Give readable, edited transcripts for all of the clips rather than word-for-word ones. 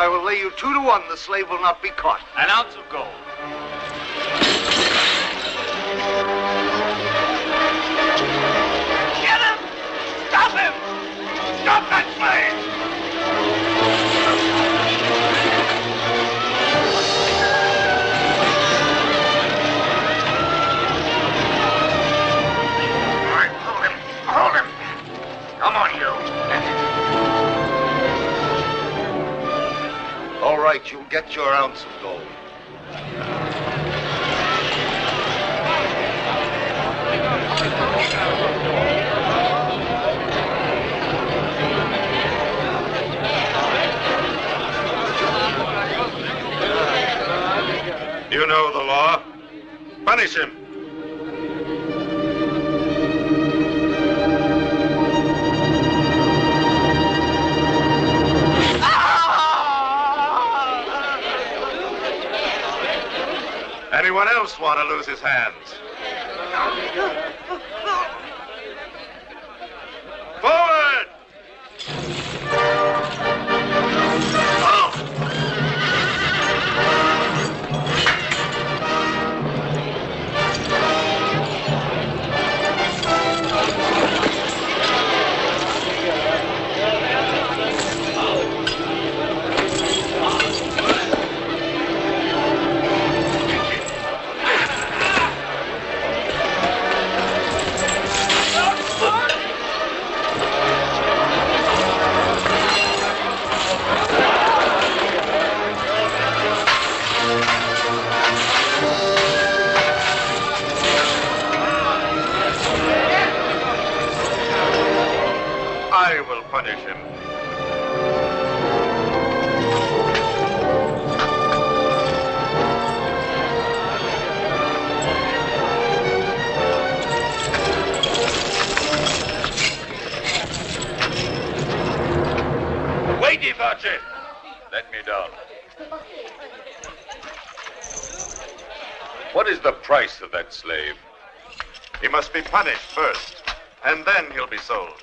I will lay you 2 to 1 the slave will not be caught. An ounce of gold. Get him! Stop him! Stop that slave! All right, hold him. Hold him. Come on, you. All right, you'll get your ounce of gold. You know the law. Punish him. Anyone else want to lose his hands? Forward! I will punish him. Wait, Ivache! Let me down. What is the price of that slave? He must be punished first, and then he'll be sold.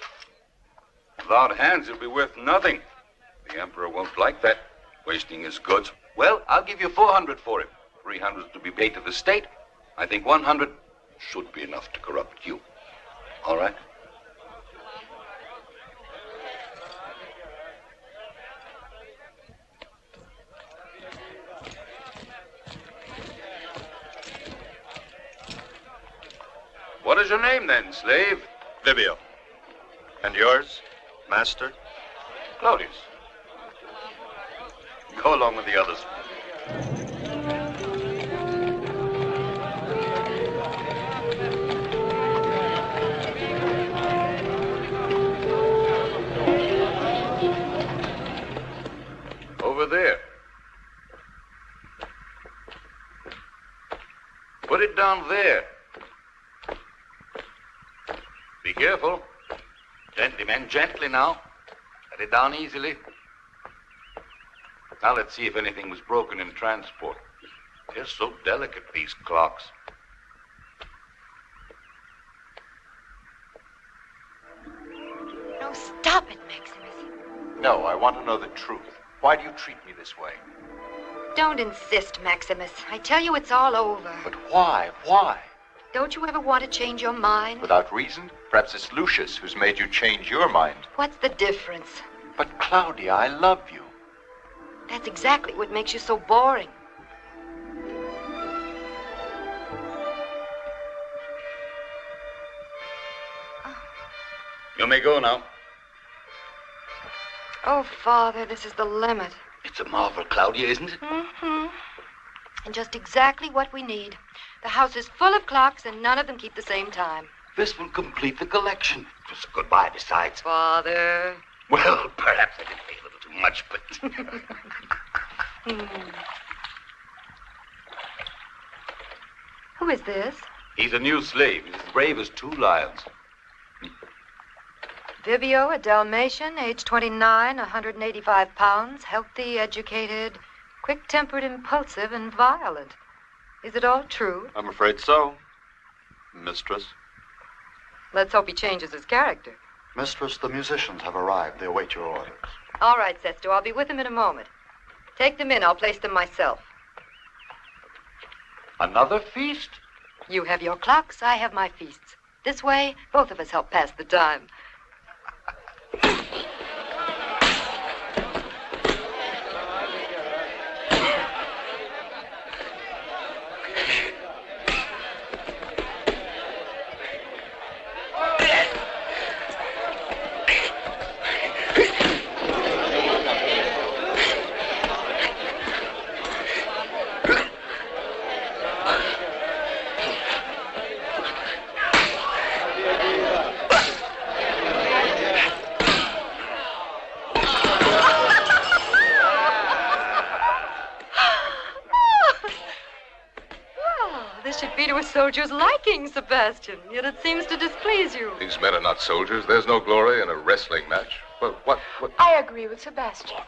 Without hands, he'll be worth nothing. The Emperor won't like that, wasting his goods. Well, I'll give you 400 for him. 300 to be paid to the state. I think 100 should be enough to corrupt you. All right? What is your name, then, slave? Livio. And yours, master? Claudius. Go along with the others. Over there. Put it down there. Be careful. Gently, men, gently now. Let it down easily. Now let's see if anything was broken in transport. They're so delicate, these clocks. No, stop it, Maximus. No, I want to know the truth. Why do you treat me this way? Don't insist, Maximus. I tell you it's all over. But why? Why? Don't you ever want to change your mind? Without reason? Perhaps it's Lucius who's made you change your mind. What's the difference? But Claudia, I love you. That's exactly what makes you so boring. You may go now. Oh, Father, this is the limit. It's a marvel, Claudia, isn't it? Mm-hmm. And just exactly what we need. The house is full of clocks, and none of them keep the same time. This will complete the collection. Just a goodbye, besides. Father. Well, perhaps I did pay a little too much, but... Who is this? He's a new slave. He's as brave as 2 lions. Vivio, a Dalmatian, age 29, 185 pounds, healthy, educated, quick-tempered, impulsive, and violent. Is it all true? I'm afraid so, mistress. Let's hope he changes his character. Mistress, the musicians have arrived. They await your orders. All right, Sesto, I'll be with him in a moment. Take them in. I'll place them myself. Another feast? You have your clocks, I have my feasts. This way, both of us help pass the time. Soldier's liking, Sebastian, yet it seems to displease you. These men are not soldiers. There's no glory in a wrestling match. Well, what? I agree with Sebastian.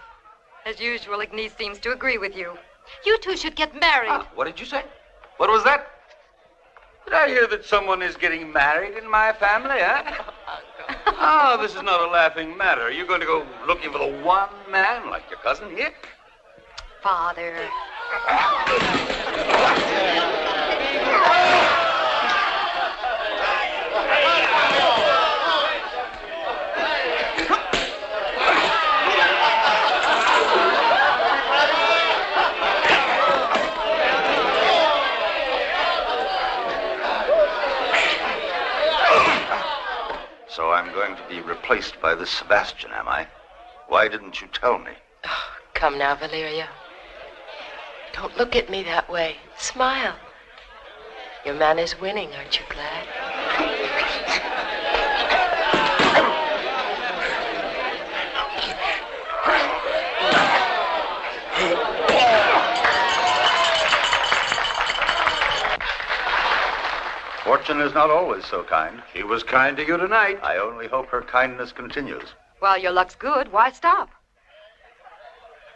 As usual, Ignace seems to agree with you. You two should get married. What did you say? What was that? Did I hear that someone is getting married in my family, huh? Oh, this is not a laughing matter. Are you going to go looking for the one man like your cousin here? Father. So I'm going to be replaced by this Sebastian, am I? Why didn't you tell me? Oh, come now, Valeria. Don't look at me that way. Smile. Your man is winning, aren't you glad? Fortune is not always so kind. She was kind to you tonight. I only hope her kindness continues. While your luck's good, why stop?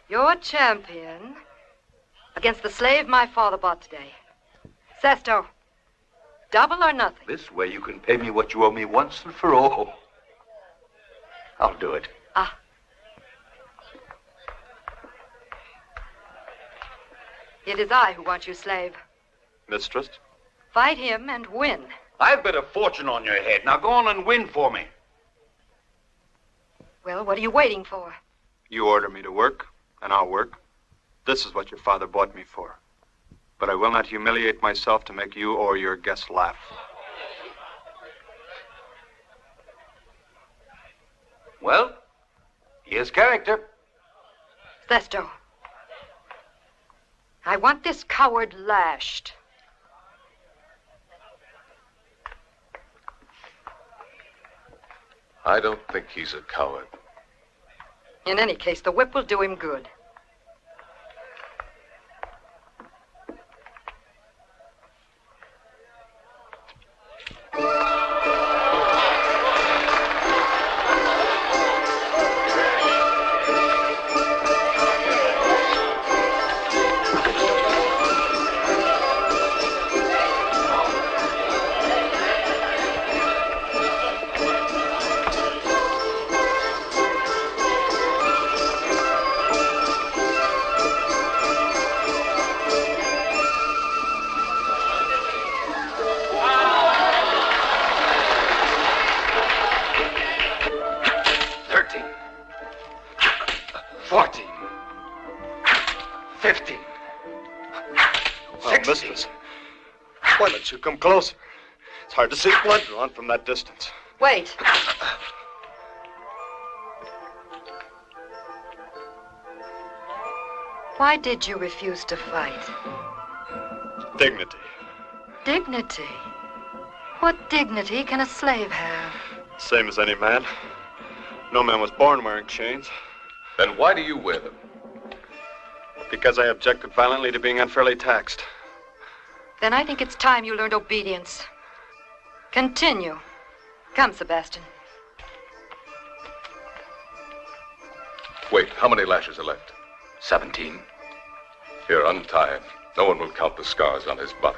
You're champion against the slave my father bought today. Sesto, double or nothing. This way you can pay me what you owe me once and for all. I'll do it. Ah. It is I who want you slave. Mistress? Fight him and win. I've bet a fortune on your head. Now go on and win for me. Well, what are you waiting for? You order me to work, and I'll work. This is what your father bought me for. But I will not humiliate myself to make you or your guests laugh. Well, here's character. Sesto, I want this coward lashed. I don't think he's a coward. In any case, the whip will do him good. Mistress, why don't you come closer? It's hard to see blood drawn from that distance. Wait. Why did you refuse to fight? Dignity. Dignity? What dignity can a slave have? Same as any man. No man was born wearing chains. Then why do you wear them? Because I objected violently to being unfairly taxed. Then I think it's time you learned obedience. Continue. Come, Sebastian. Wait, how many lashes are left? 17. Here, untie him. No one will count the scars on his body.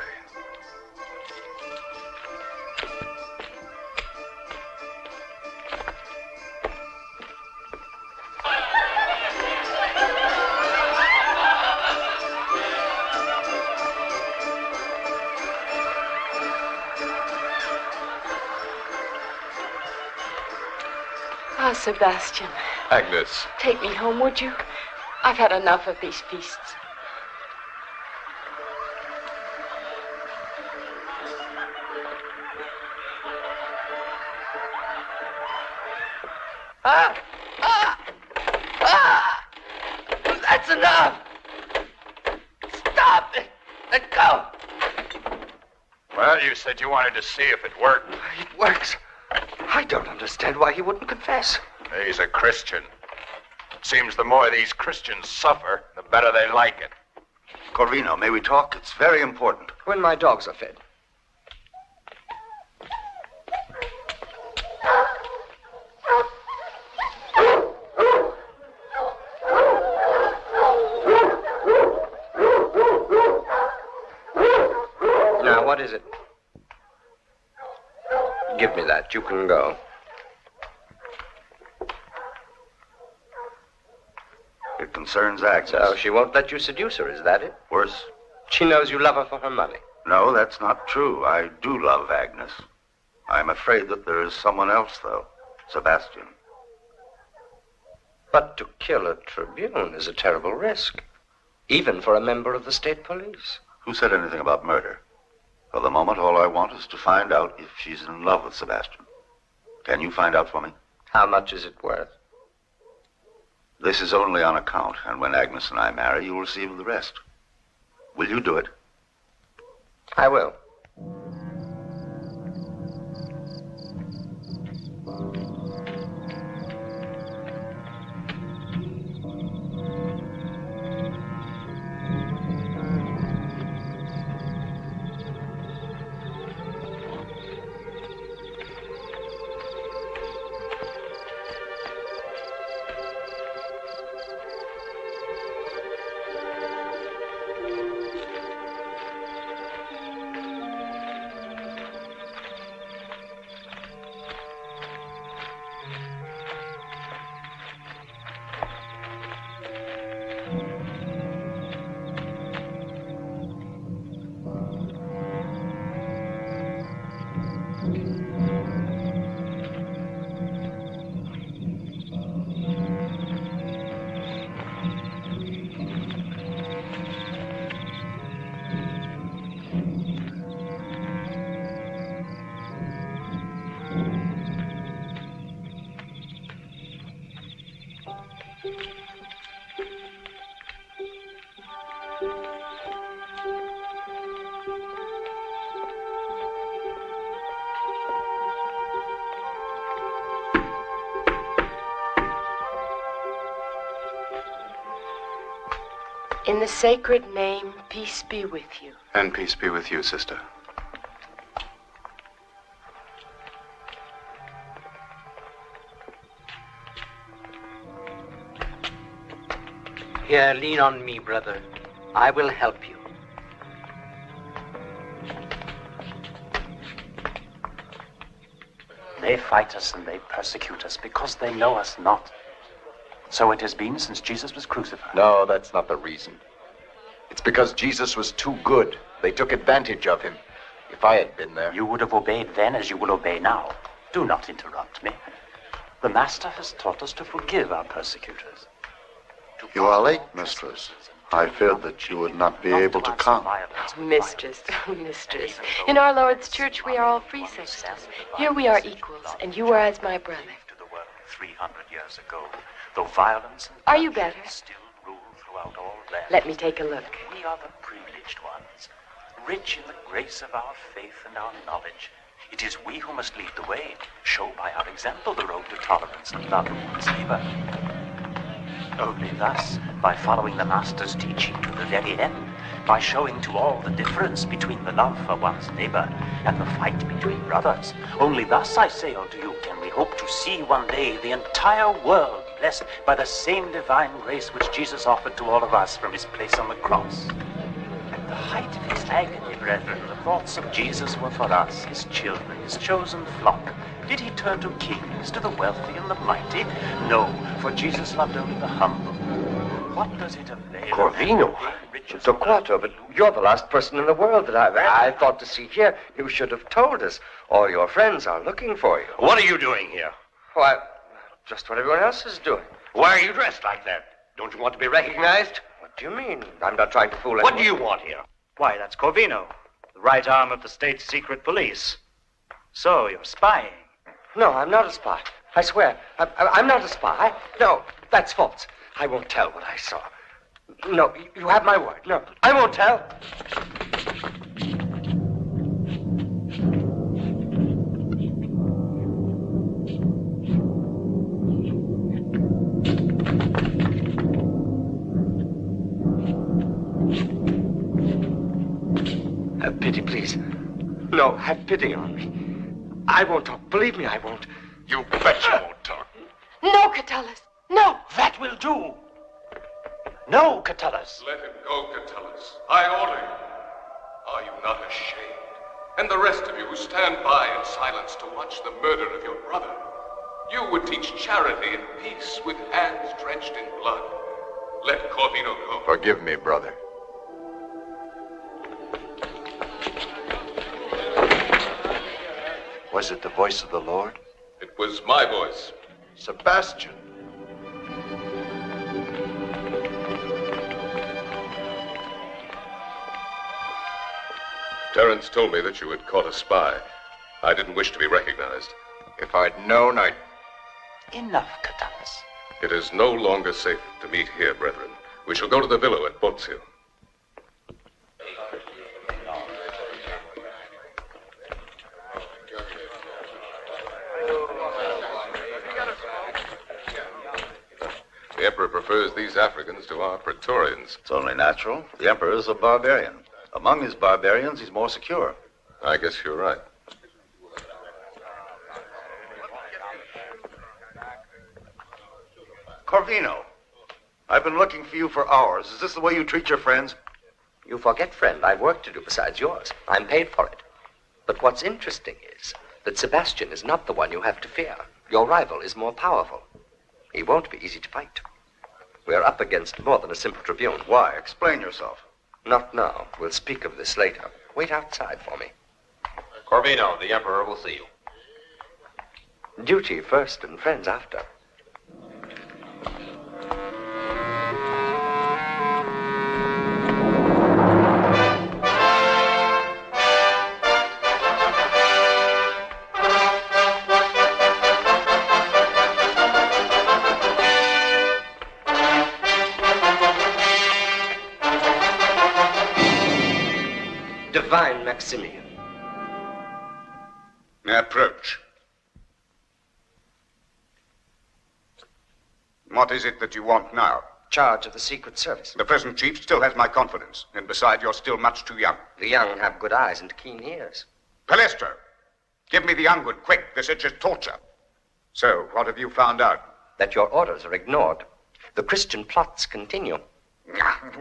Ah, Sebastian. Agnes. Take me home, would you? I've had enough of these feasts. That's enough! Stop it! Let go! Well, you said you wanted to see if it worked. It works. I don't understand why he wouldn't confess. He's a Christian. Seems the more these Christians suffer, the better they like it. Corvino, may we talk? It's very important. When my dogs are fed. Now, what is it? Give me that. You can go. It concerns Agnes. So she won't let you seduce her, is that it? Worse. She knows you love her for her money. No, that's not true. I do love Agnes. I'm afraid that there is someone else, though. Sebastian. But to kill a tribune is a terrible risk. Even for a member of the state police. Who said anything about murder? For the moment, all I want is to find out if she's in love with Sebastian. Can you find out for me? How much is it worth? This is only on account, and when Agnes and I marry, you'll receive the rest. Will you do it? I will. In the sacred name, peace be with you. And peace be with you, sister. Here, lean on me, brother. I will help you. They fight us and they persecute us because they know us not. So it has been since Jesus was crucified. No, that's not the reason. It's because Jesus was too good. They took advantage of him. If I had been there... You would have obeyed then as you will obey now. Do not interrupt me. The Master has taught us to forgive our persecutors. You are late, mistress. I feared that you would not be able to come. Mistress, mistress. In our Lord's church, we are all free sexters. Here we are equals, and you are as my brother. To the world 300 years ago, though violence and Are you better? still rule throughout all lands. Let me take a look. We are the privileged ones, rich in the grace of our faith and our knowledge. It is we who must lead the way, show by our example the road to tolerance and love of one's neighbor. Only thus, by following the Master's teaching to the very end, by showing to all the difference between the love for one's neighbor and the fight between brothers, only thus, I say unto you, can we hope to see one day the entire world blessed by the same divine grace which Jesus offered to all of us from his place on the cross. At the height of his agony, brethren, the thoughts of Jesus were for us, his children, his chosen flock. Did he turn to kings, to the wealthy and the mighty? No, for Jesus loved only the humble. What does it avail? Corvino, Torquato, but you're the last person in the world that I thought to see here. You should have told us. All your friends are looking for you. What are you doing here? Why, Just what everyone else is doing. Why are you dressed like that? Don't you want to be recognized? What do you mean? I'm not trying to fool anyone. What do you want here? Why, that's Corvino, the right arm of the state's secret police. So, you're spying. No, I'm not a spy. I swear. I'm not a spy. No, that's false. I won't tell what I saw. No, you have my word. No, I won't tell. Have pity, please. No, have pity on me. I won't talk. Believe me, I won't. You bet you won't talk. No, Catullus. No. That will do. No, Catullus. Let him go, Catullus. I order you. Are you not ashamed? And the rest of you who stand by in silence to watch the murder of your brother. You would teach charity and peace with hands drenched in blood. Let Corvino go. Forgive me, brother. Was it the voice of the Lord? It was my voice. Sebastian. Terence told me that you had caught a spy. I didn't wish to be recognized. If I'd known, I'd... Enough, Catullus. It is no longer safe to meet here, brethren. We shall go to the villa at Bozio. The Emperor prefers these Africans to our Praetorians. It's only natural. The Emperor is a barbarian. Among his barbarians, he's more secure. I guess you're right. Corvino, I've been looking for you for hours. Is this the way you treat your friends? You forget, friend, I've work to do besides yours. I'm paid for it. But what's interesting is that Sebastian is not the one you have to fear. Your rival is more powerful. He won't be easy to fight. We're up against more than a simple tribune. Why? Explain yourself. Not now. We'll speak of this later. Wait outside for me. Corvino, the Emperor will see you. Duty first and friends after. Divine Maximian. Approach. What is it that you want now? Charge of the Secret Service. The present chief still has my confidence, and besides, you're still much too young. The young have good eyes and keen ears. Palestro, give me the young one, quick. This is torture. So, what have you found out? That your orders are ignored. The Christian plots continue.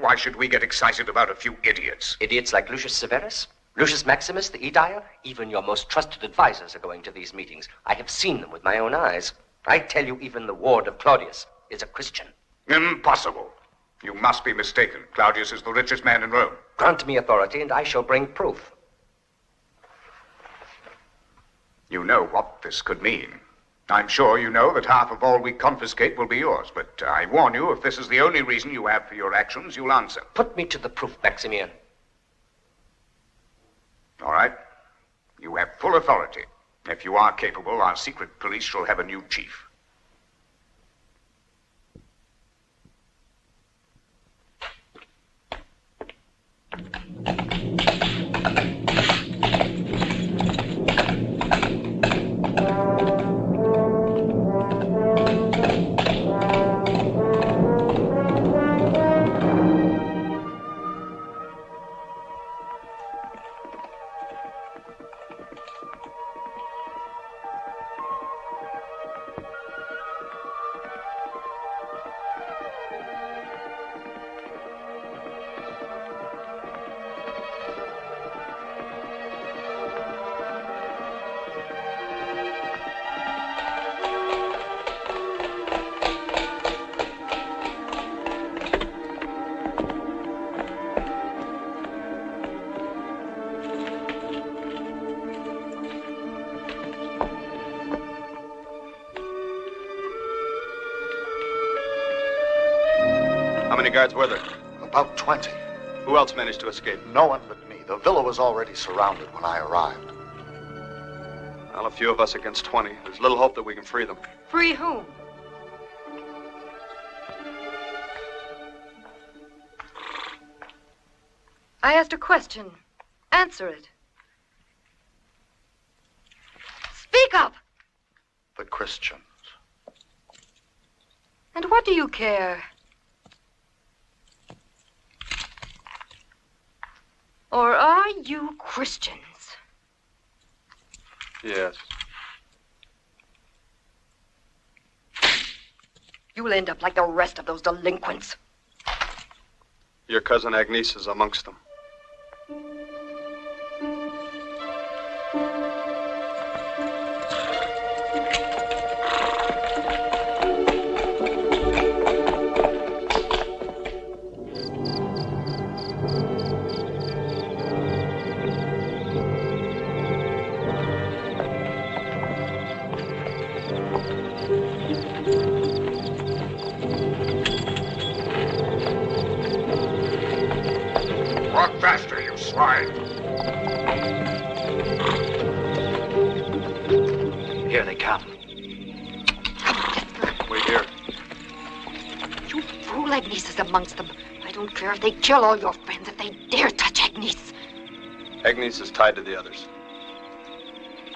Why should we get excited about a few idiots? Idiots like Lucius Severus, Lucius Maximus, the Aedior, even your most trusted advisors are going to these meetings. I have seen them with my own eyes. I tell you, even the ward of Claudius is a Christian. Impossible. You must be mistaken. Claudius is the richest man in Rome. Grant me authority, and I shall bring proof. You know what this could mean. I'm sure you know that half of all we confiscate will be yours, but I warn you, if this is the only reason you have for your actions, you'll answer. Put me to the proof, Maximian. All right. You have full authority. If you are capable, our secret police shall have a new chief. How many guards were there? About 20. Who else managed to escape? No one but me. The villa was already surrounded when I arrived. Well, a few of us against 20. There's little hope that we can free them. Free whom? I asked a question. Answer it. Speak up! The Christians. And what do you care? Or are you Christians? Yes. You'll end up like the rest of those delinquents. Your cousin Agnes is amongst them. Walk faster, you swine. Here they come. Wait here. You fool, Agnes is amongst them. I don't care if they kill all your friends, if they dare touch Agnes. Agnes is tied to the others.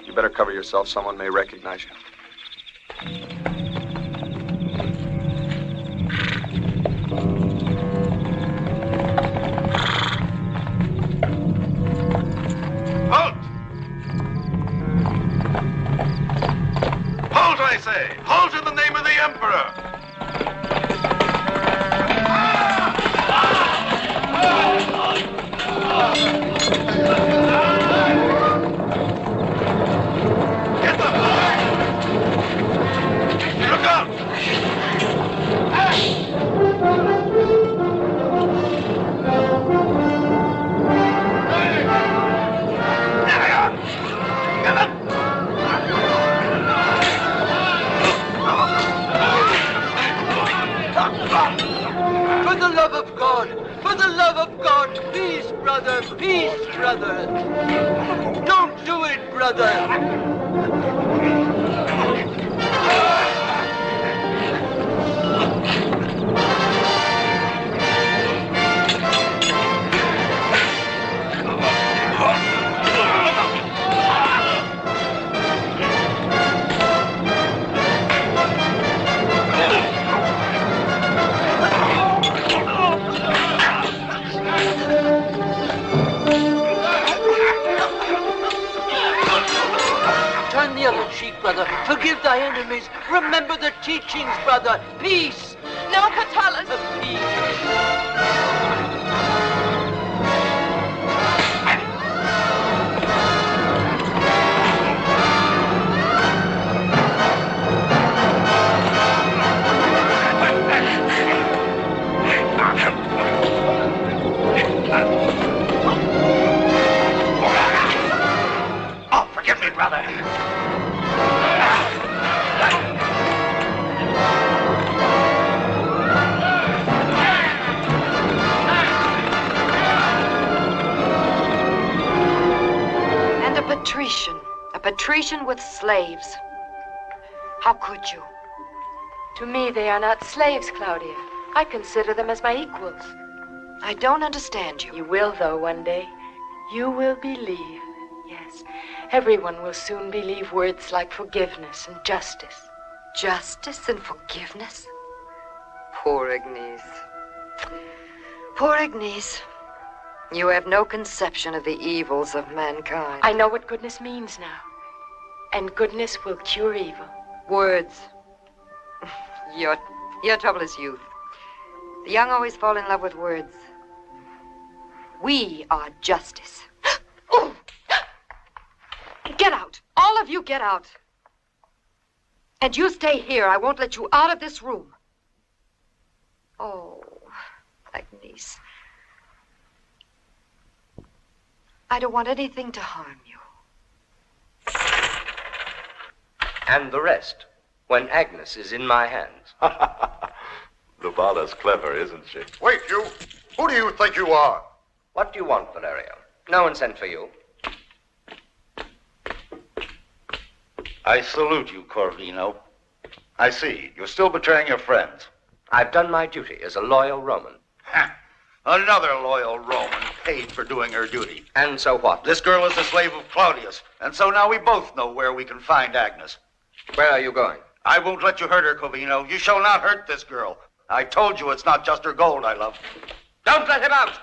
You better cover yourself. Someone may recognize you. Halt! Halt, I say! Halt in the name of the Emperor! Get them! Look out! For the love of God! For the love of God! Peace, brother! Peace, brother! Don't do it, brother! Turn the other cheek, brother. Forgive thy enemies. Remember the teachings, brother. Peace. No, Catullus. Peace. Oh, forgive me, brother. And a patrician with slaves. How could you? To me, they are not slaves, Claudia. I consider them as my equals. I don't understand you. You will, though, one day. You will believe. Yes, everyone will soon believe words like forgiveness and justice. Justice and forgiveness? Poor Agnes. Poor Agnes. You have no conception of the evils of mankind. I know what goodness means now. And goodness will cure evil. Words. Your trouble is youth. The young always fall in love with words. We are justice. Oh! Get out. All of you get out. And you stay here. I won't let you out of this room. Oh, Agnes. I don't want anything to harm you. And the rest, when Agnes is in my hands. Lubala's clever, isn't she? Wait, you. Who do you think you are? What do you want, Valerio? No one sent for you. I salute you, Corvino. I see. You're still betraying your friends. I've done my duty as a loyal Roman. Ha! Another loyal Roman paid for doing her duty. And so what? This girl is a slave of Claudius, and so now we both know where we can find Agnes. Where are you going? I won't let you hurt her, Corvino. You shall not hurt this girl. I told you it's not just her gold I love. Don't let him out!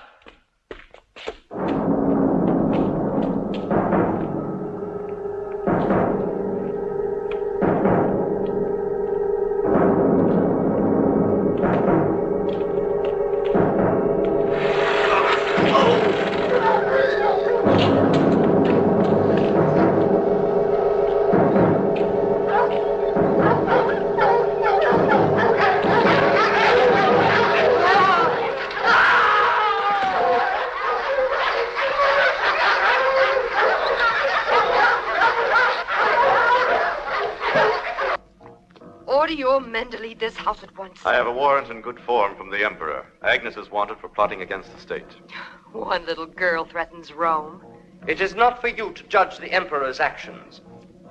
Order your men to leave this house at once. I have a warrant in good form from the Emperor. Agnes is wanted for plotting against the state. One little girl threatens Rome. It is not for you to judge the Emperor's actions.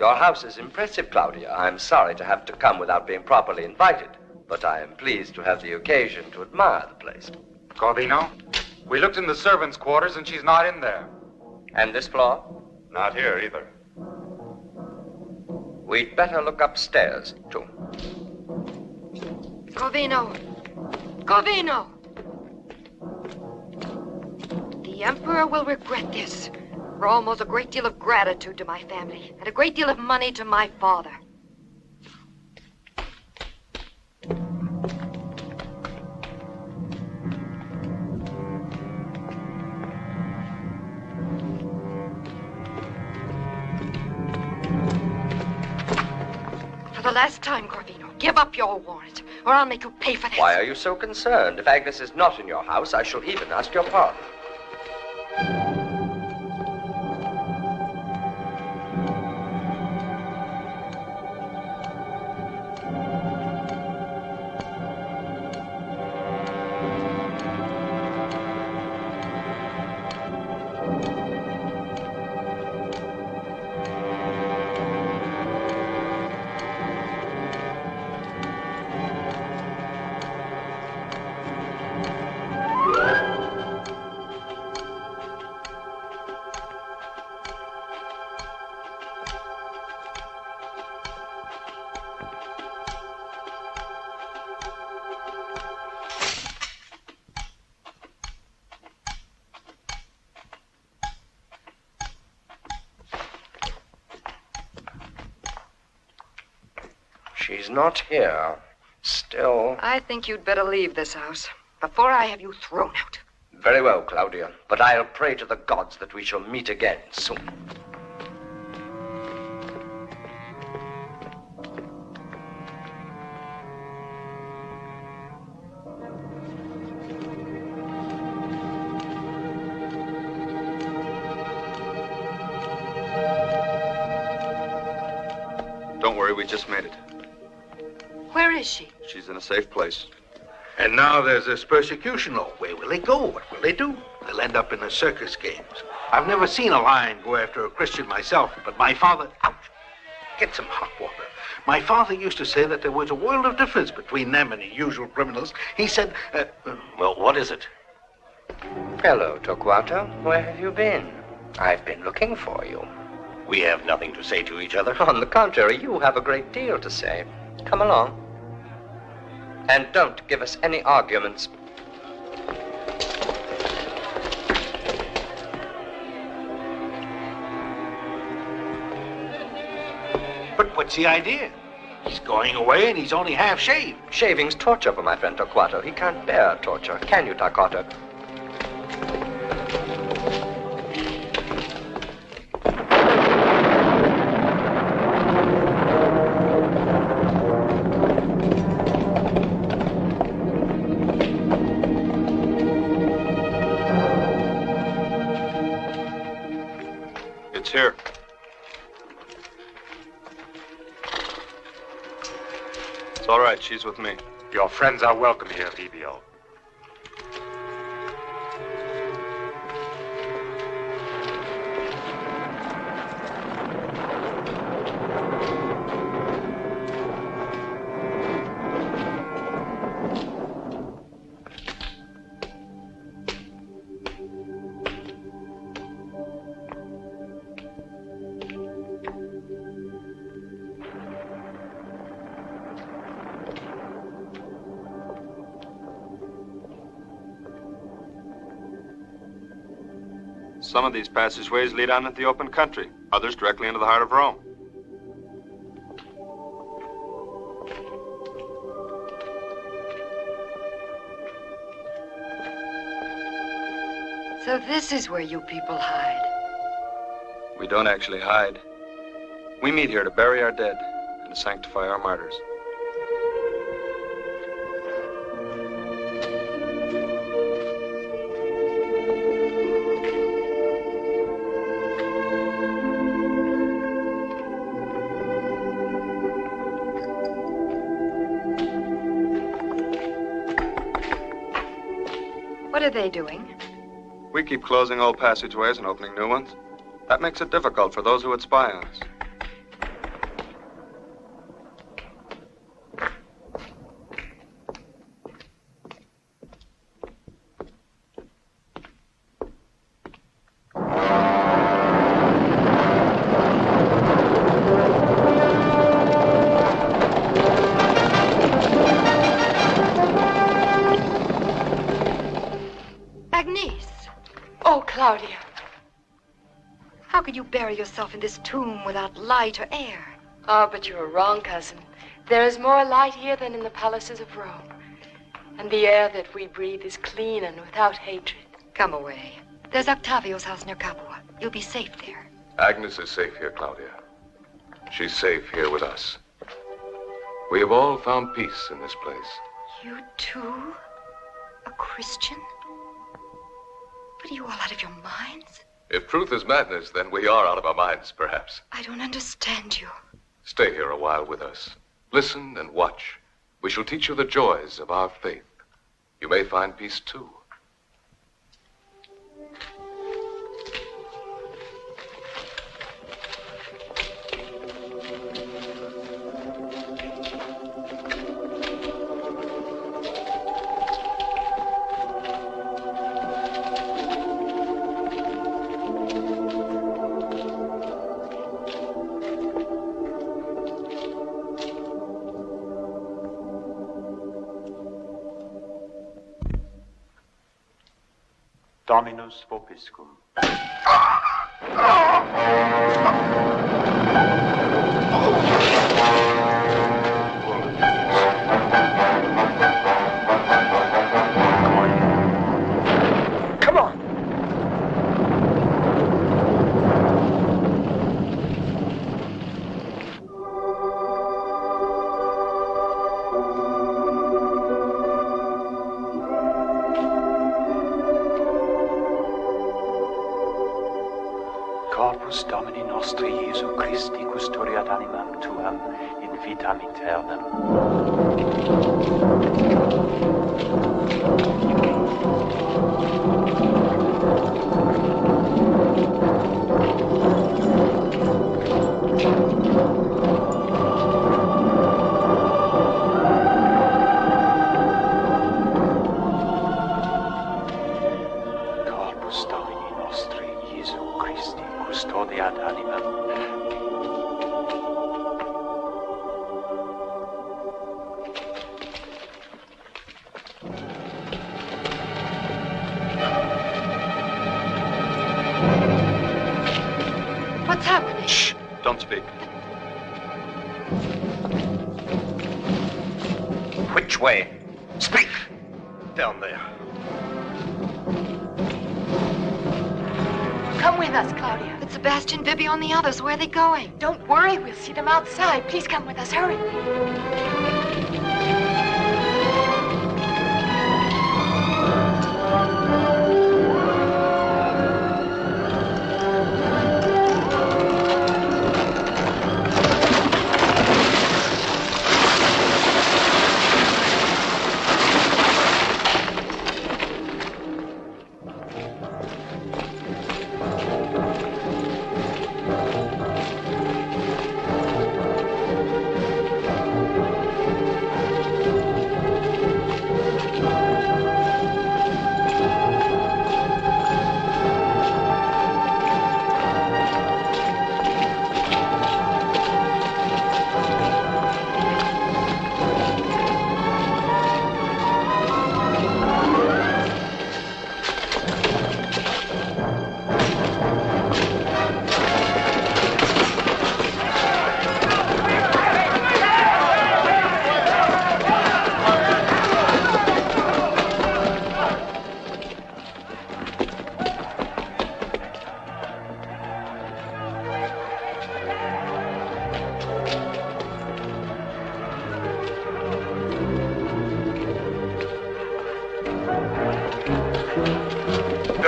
Your house is impressive, Claudia. I'm sorry to have to come without being properly invited, but I am pleased to have the occasion to admire the place. Corvino, we looked in the servants' quarters and she's not in there. And this floor? Not here either. We'd better look upstairs, too. Corvino! Corvino! The Emperor will regret this. Rome owes a great deal of gratitude to my family, and a great deal of money to my father. For the last time, Corvino, give up your warrant, or I'll make you pay for this. Why are you so concerned? If Agnes is not in your house, I shall even ask your pardon. She's not here. Still... I think you'd better leave this house before I have you thrown out. Very well, Claudia. But I'll pray to the gods that we shall meet again soon. Don't worry, we just made it. Where is she? She's in a safe place. And now there's this persecution law. Where will they go? What will they do? They'll end up in the circus games. I've never seen a lion go after a Christian myself, but my father... Ouch! Get some hot water. My father used to say that there was a world of difference between them and the usual criminals. He said... Well, what is it? Hello, Torquato. Where have you been? I've been looking for you. We have nothing to say to each other. On the contrary, you have a great deal to say. Come along. And don't give us any arguments. But what's the idea? He's going away and he's only half shaved. Shaving's torture for my friend Torquato. He can't bear torture. Can you, Torquato? It's here. It's all right. She's with me. Your friends are welcome here, Vivio. Some of these passageways lead on into the open country, others directly into the heart of Rome. So this is where you people hide. We don't actually hide. We meet here to bury our dead and to sanctify our martyrs. What are they doing? We keep closing old passageways and opening new ones. That makes it difficult for those who would spy on us. Claudia. How could you bury yourself in this tomb without light or air? Oh, but you're wrong, cousin. There is more light here than in the palaces of Rome. And the air that we breathe is clean and without hatred. Come away. There's Octavio's house near Capua. You'll be safe there. Agnes is safe here, Claudia. She's safe here with us. We have all found peace in this place. You too? A Christian? What, are you all out of your minds? If truth is madness, then we are out of our minds, perhaps. I don't understand you. Stay here a while with us. Listen and watch. We shall teach you the joys of our faith. You may find peace, too. Dominus vobiscum. Come on. Corpus Domini nostri Jesu Christi custodiat animam tuam in vitam aeternam. Corpus Domini nostri Jesu Christi custodiat animam. What's happening? Shh! Don't speak. Which way? Speak! Down there. Come with us, Claudia. But Sebastian, Vibio, and the others, where are they going? Don't worry, we'll see them outside. Please come with us, hurry.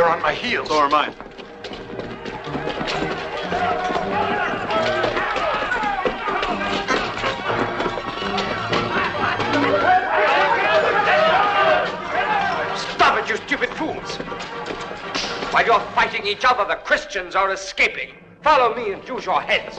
They're on my heels. So are mine. Stop it, you stupid fools! While you're fighting each other, the Christians are escaping. Follow me and use your heads.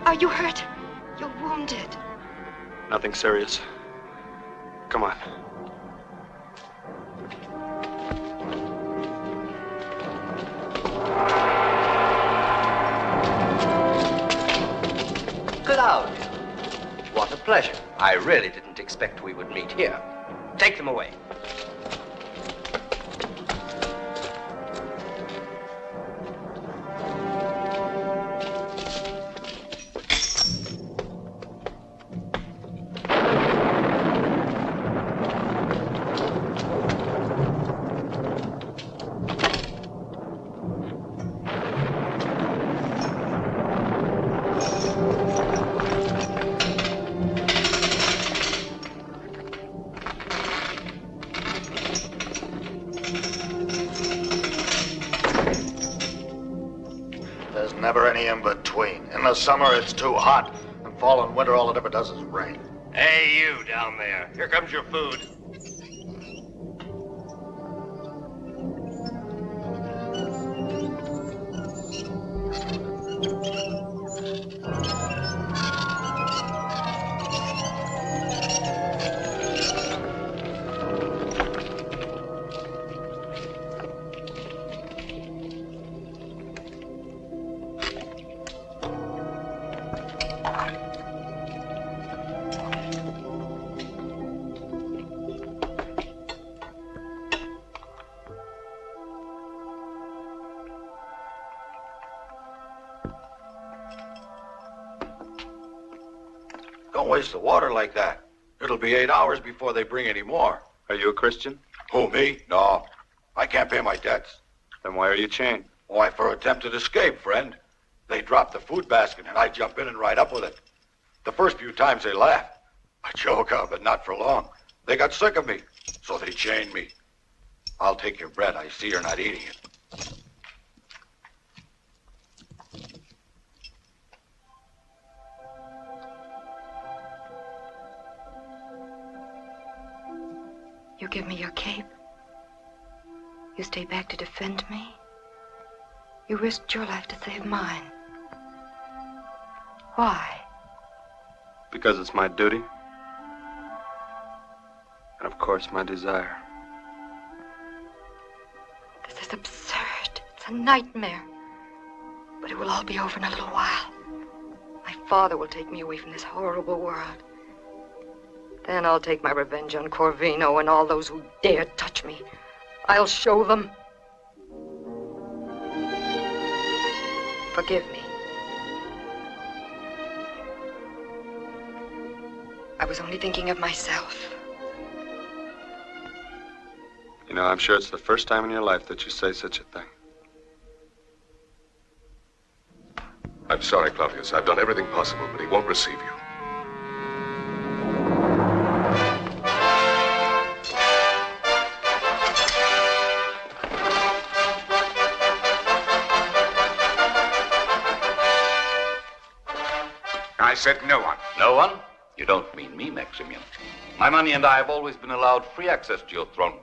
Are you hurt? You're wounded. Nothing serious. Come on. Claudia, what a pleasure. I really didn't expect we would meet here. Take them away. Never any in between. In the summer, it's too hot. And fall and winter, all it ever does is rain. Hey, you down there. Here comes your food. Don't waste the water like that. It'll be 8 hours before they bring any more. Are you a Christian? Who, me? No. I can't pay my debts. Then why are you chained? Why, for attempted escape, friend. They drop the food basket and I jump in and ride up with it. The first few times they laughed. A joke, but not for long. They got sick of me, so they chained me. I'll take your bread. I see you're not eating it. You give me your cape. You stay back to defend me. You risked your life to save mine. Why? Because it's my duty. And of course, my desire. This is absurd. It's a nightmare. But it will all be over in a little while. My father will take me away from this horrible world. Then I'll take my revenge on Corvino and all those who dare touch me. I'll show them. Forgive me. I was only thinking of myself. You know, I'm sure it's the first time in your life that you say such a thing. I'm sorry, Claudius. I've done everything possible, but he won't receive you. I said no one. No one? You don't mean me, Maximian. My money and I have always been allowed free access to your throne.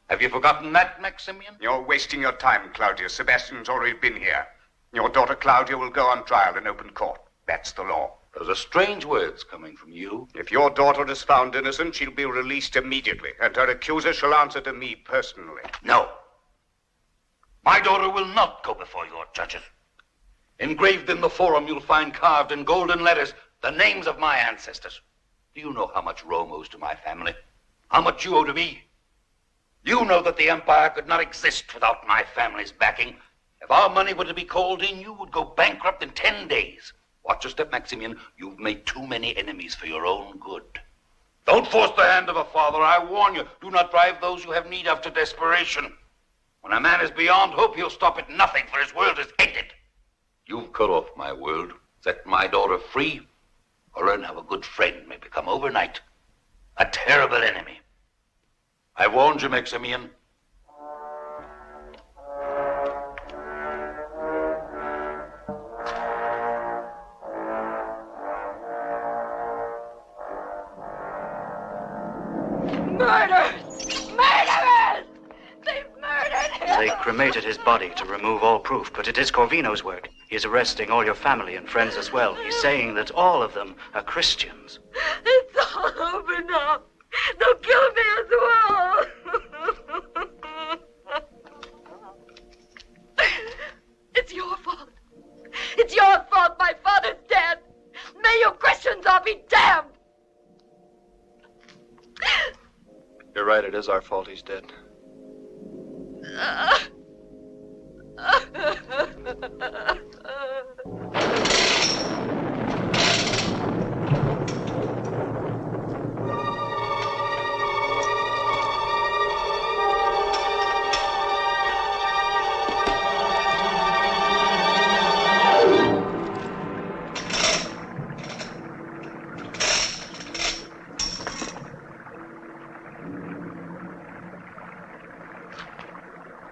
Have you forgotten that, Maximian? You're wasting your time, Claudius. Sebastian's already been here. Your daughter Claudia will go on trial in open court. That's the law. Those are strange words coming from you. If your daughter is found innocent, she'll be released immediately, and her accuser shall answer to me personally. No. My daughter will not go before your judges. Engraved in the forum, you'll find carved in golden letters the names of my ancestors. Do you know how much Rome owes to my family? How much you owe to me? You know that the empire could not exist without my family's backing. If our money were to be called in, you would go bankrupt in 10 days. Watch your step, Maximian. You've made too many enemies for your own good. Don't force the hand of a father. I warn you, do not drive those you have need of to desperation. When a man is beyond hope, he'll stop at nothing, for his world is ended. You've cut off my world, set my daughter free, or learn how a good friend may become overnight a terrible enemy. I warned you, Maximian. Murderers! Murderers! They've murdered him! They cremated his body to remove all proof, but it is Corvino's work. He's arresting all your family and friends as well. He's saying that all of them are Christians. It's all over now. They'll kill me as well. It's your fault. It's your fault. My father's dead. May you Christians all be damned. You're right, it is our fault he's dead.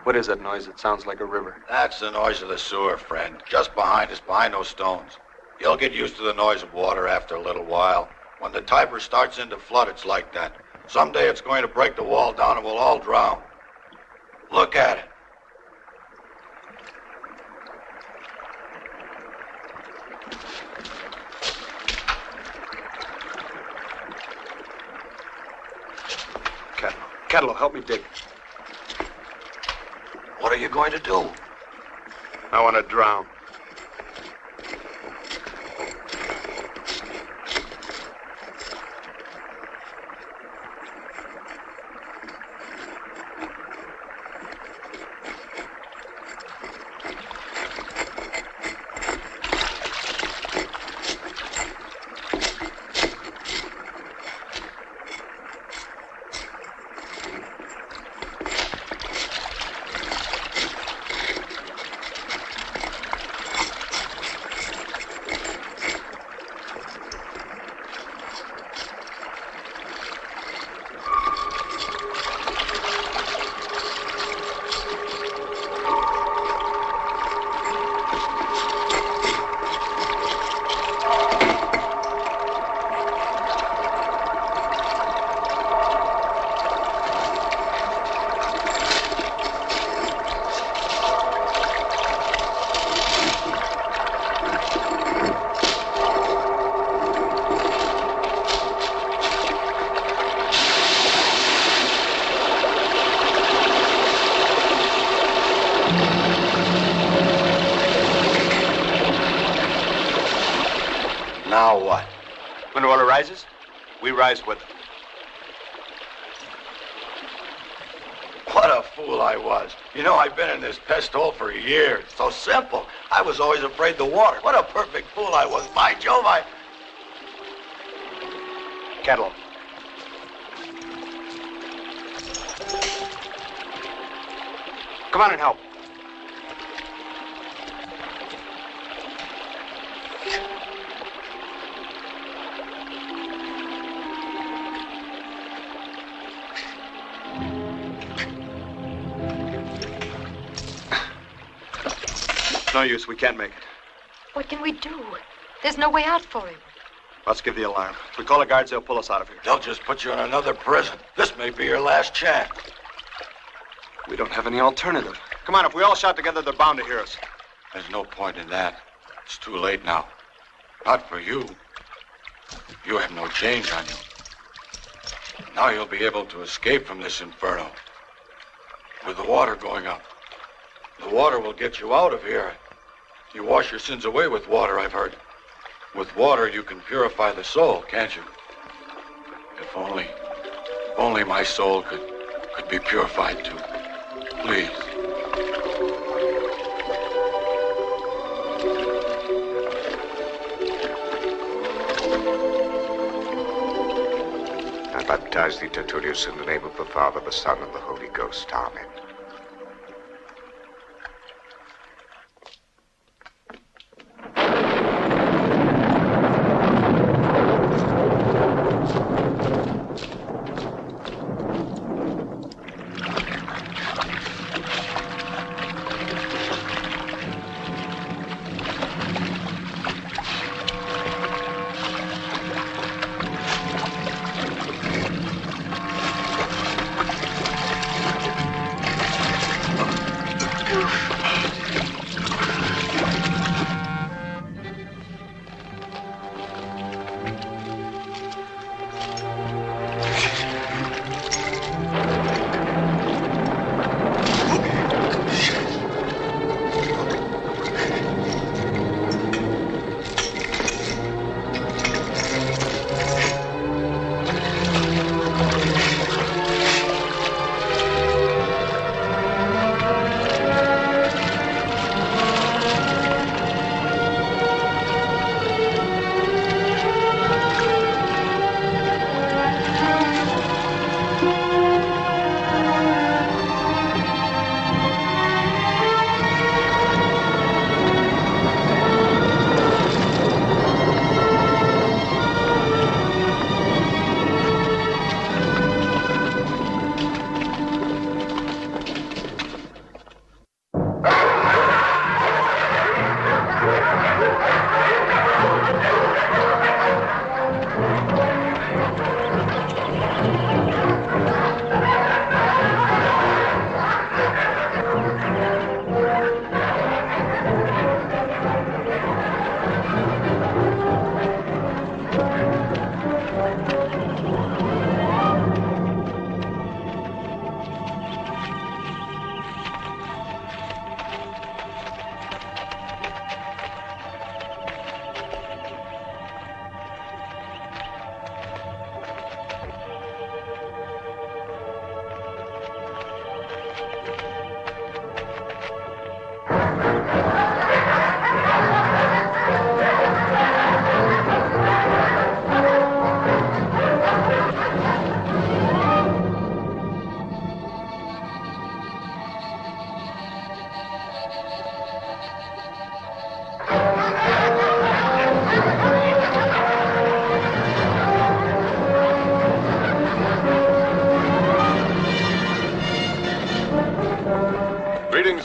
What is that noise? It sounds like a river. That's the noise of the sewer, friend. Just behind us, behind those stones. You'll get used to the noise of water after a little while. When the Tiber starts into flood, it's like that. Someday it's going to break the wall down and we'll all drown. Look at it. Catalo, help me dig. What are you going to do? I want to drown. Now what? When the water rises, we rise with it. What a fool I was. You know, I've been in this pest hole for years. So simple. I was always afraid of the water. What a perfect fool I was. By Jove, Catalo. Come on and help. No use. We can't make it. What can we do? There's no way out for him. Let's give the alarm. If we call the guards, they'll pull us out of here. They'll just put you in another prison. This may be your last chance. We don't have any alternative. Come on, if we all shout together, they're bound to hear us. There's no point in that. It's too late now. Not for you. You have no chains on you. Now you'll be able to escape from this inferno. With the water going up. The water will get you out of here. You wash your sins away with water, I've heard. With water, you can purify the soul, can't you? If only my soul could be purified too. Please. I baptize thee, Tertullius, in the name of the Father, the Son, and the Holy Ghost. Amen.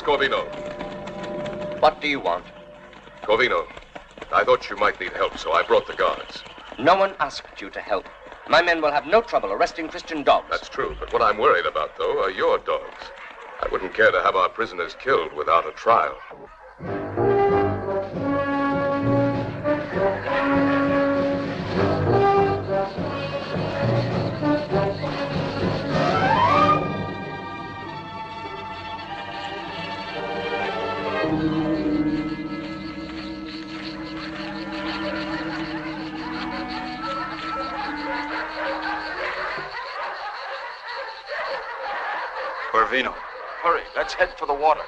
Corvino. What do you want? Corvino, I thought you might need help, so I brought the guards. No one asked you to help. My men will have no trouble arresting Christian dogs. That's true, but what I'm worried about, though, are your dogs. I wouldn't care to have our prisoners killed without a trial. Corvino. Hurry, let's head for the water.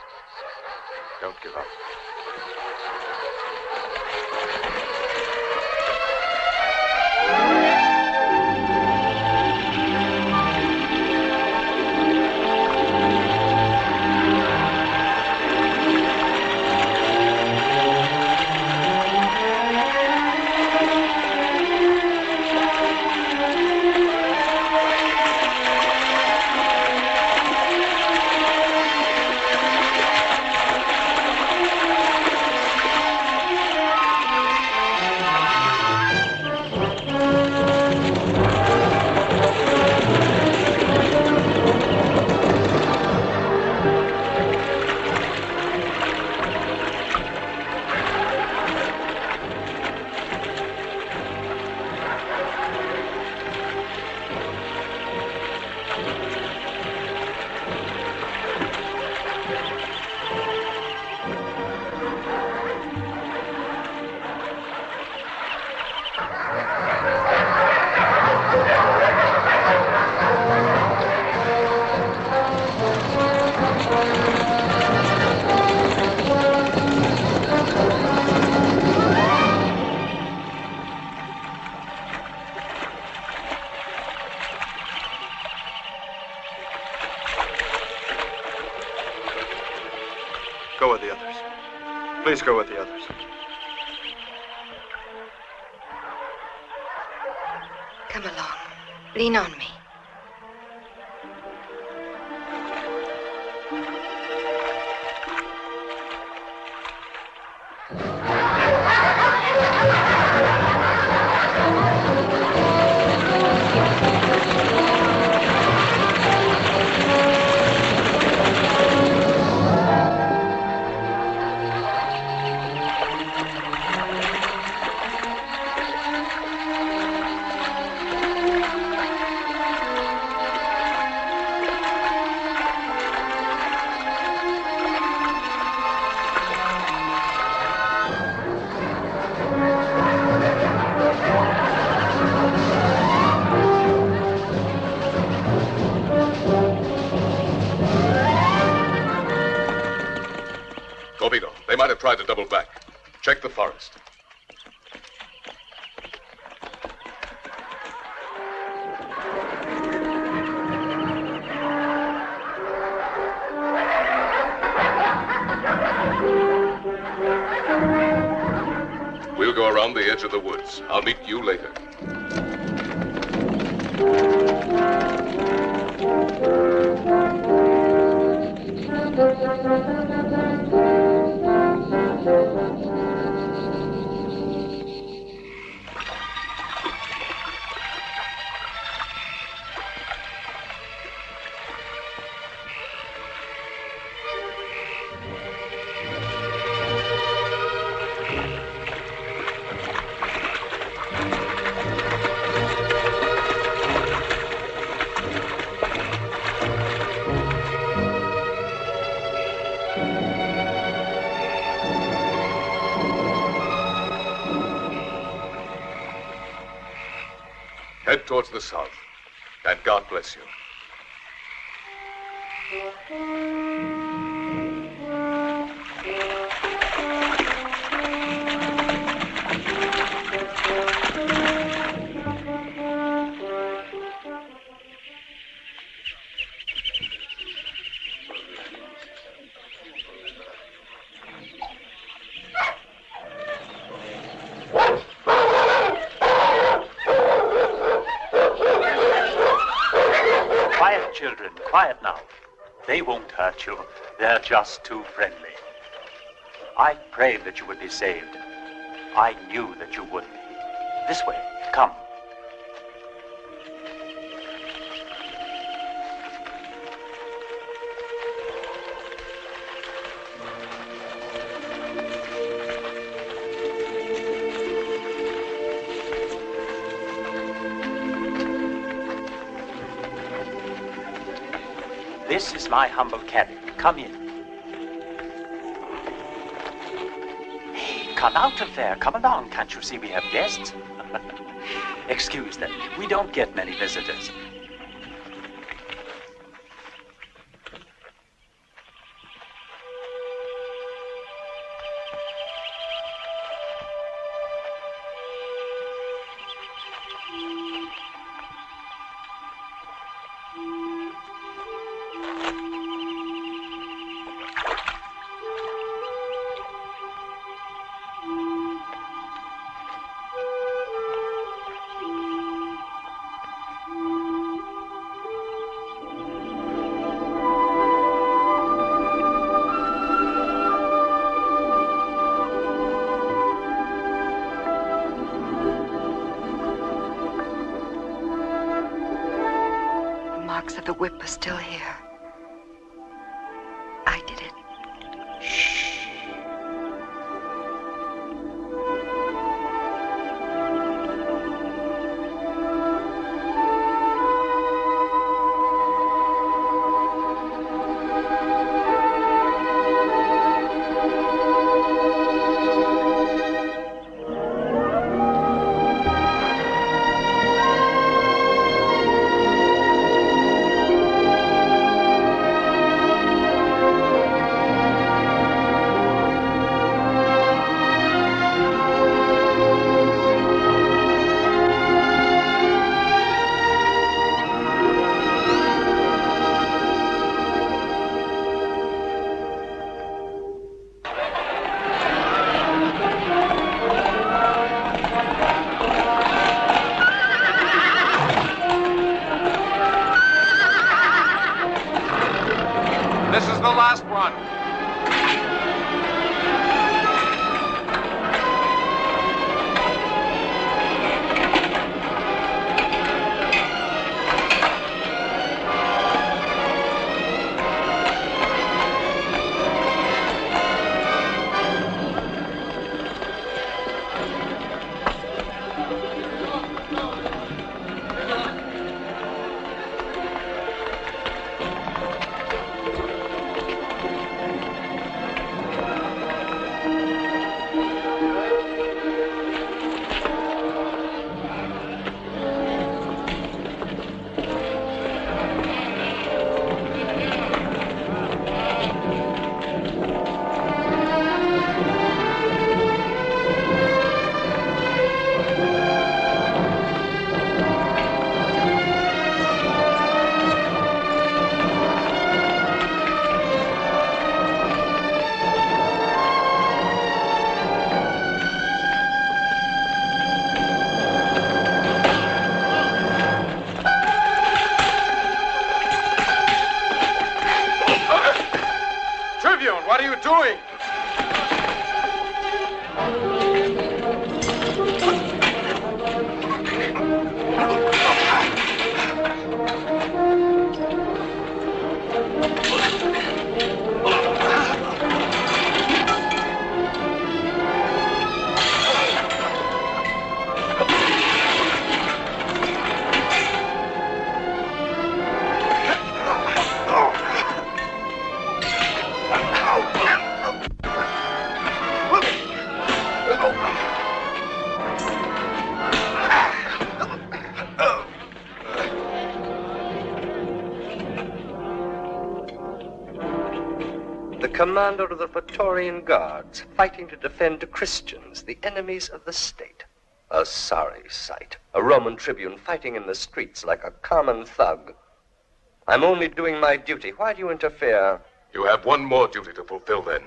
Don't give up. Go with the others. Please go with the others. Come along. Lean on me. They might have tried to double back. Check the forest. We'll go around the edge of the woods. I'll meet you later. Head towards the south, and God bless you. Children, quiet now. They won't hurt you. They're just too friendly. I prayed that you would be saved. I knew that you would be. This way, come. This is my humble cabin. Come in. Hey, come out of there. Come along. Can't you see we have guests? Excuse them. We don't get many visitors. The whip is still here. I did it. Shh. Tribune, what are you doing? Commander of the Praetorian Guards, fighting to defend Christians, the enemies of the state. A sorry sight. A Roman tribune fighting in the streets like a common thug. I'm only doing my duty. Why do you interfere? You have one more duty to fulfill, then.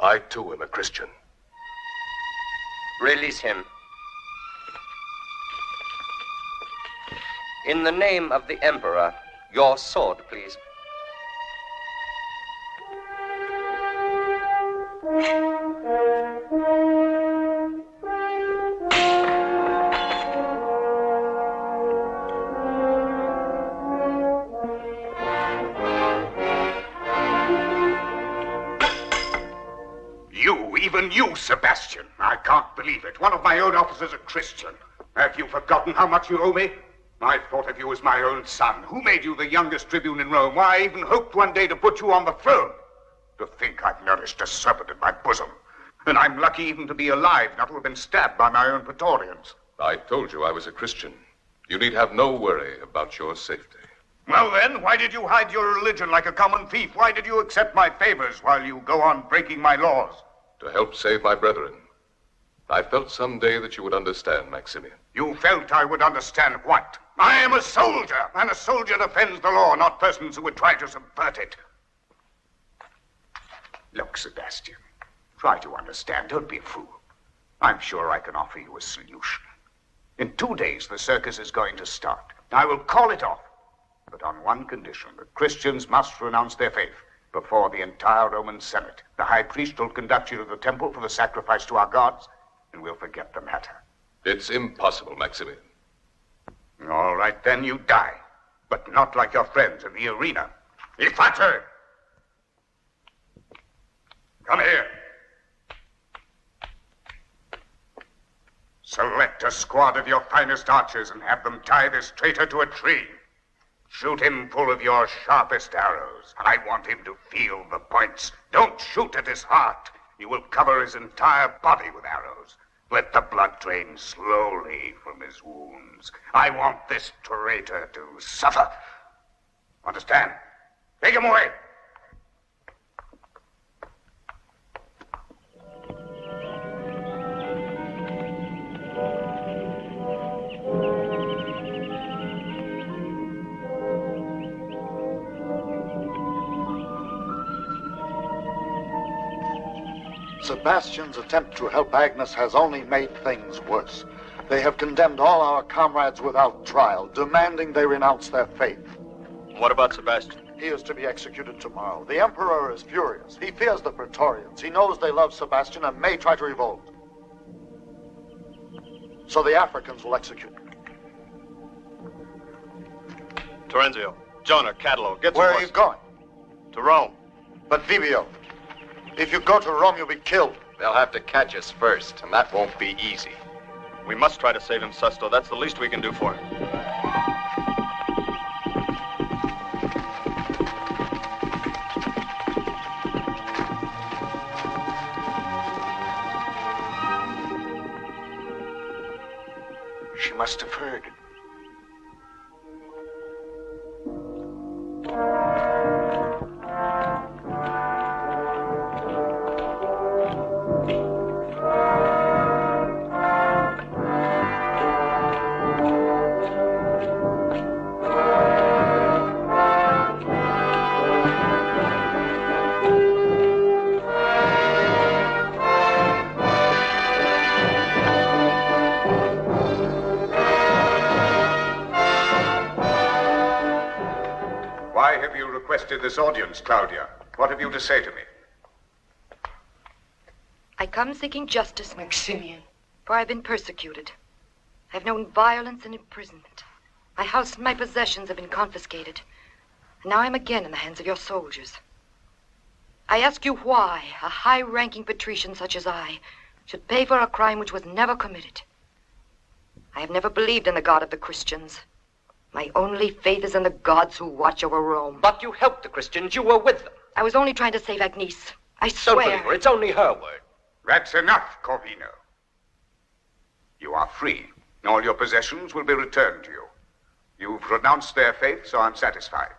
I, too, am a Christian. Release him. In the name of the Emperor, your sword, please. Even you, Sebastian. I can't believe it. One of my own officers a Christian. Have you forgotten how much you owe me? I thought of you as my own son. Who made you the youngest tribune in Rome? Why, I even hoped one day to put you on the throne. To think I've nourished a serpent in my bosom. And I'm lucky even to be alive, not to have been stabbed by my own Praetorians. I told you I was a Christian. You need have no worry about your safety. Well then, why did you hide your religion like a common thief? Why did you accept my favors while you go on breaking my laws? To help save my brethren. I felt someday that you would understand, Maximian. You felt I would understand what? I am a soldier, and a soldier defends the law, not persons who would try to subvert it. Look, Sebastian, try to understand. Don't be a fool. I'm sure I can offer you a solution. In 2 days, the circus is going to start. I will call it off, but on one condition. The Christians must renounce their faith before the entire Roman Senate. The high priest will conduct you to the temple for the sacrifice to our gods, and we'll forget the matter. It's impossible, Maximian. All right, then you die, but not like your friends in the arena. Ifate! Come here. Select a squad of your finest archers and have them tie this traitor to a tree. Shoot him full of your sharpest arrows. I want him to feel the points. Don't shoot at his heart. You will cover his entire body with arrows. Let the blood drain slowly from his wounds. I want this traitor to suffer. Understand? Take him away. Sebastian's attempt to help Agnes has only made things worse. They have condemned all our comrades without trial, demanding they renounce their faith. What about Sebastian? He is to be executed tomorrow. The Emperor is furious. He fears the Praetorians. He knows they love Sebastian and may try to revolt. So the Africans will execute him. Terenzio, Jonah, Catallo, get some Where are you going? To Rome. But Vibio, if you go to Rome, you'll be killed. They'll have to catch us first, and that won't be easy. We must try to save him, Sesto. That's the least we can do for him. She must have heard. This audience, Claudia. What have you to say to me? I come seeking justice, Maximian, for I've been persecuted. I've known violence and imprisonment. My house and my possessions have been confiscated. And now I'm again in the hands of your soldiers. I ask you why a high-ranking patrician such as I should pay for a crime which was never committed. I have never believed in the God of the Christians. My only faith is in the gods who watch over Rome. But you helped the Christians. You were with them. I was only trying to save Agnes. I swear. Don't believe her. It's only her word. That's enough, Corvino. You are free. All your possessions will be returned to you. You've renounced their faith, so I'm satisfied.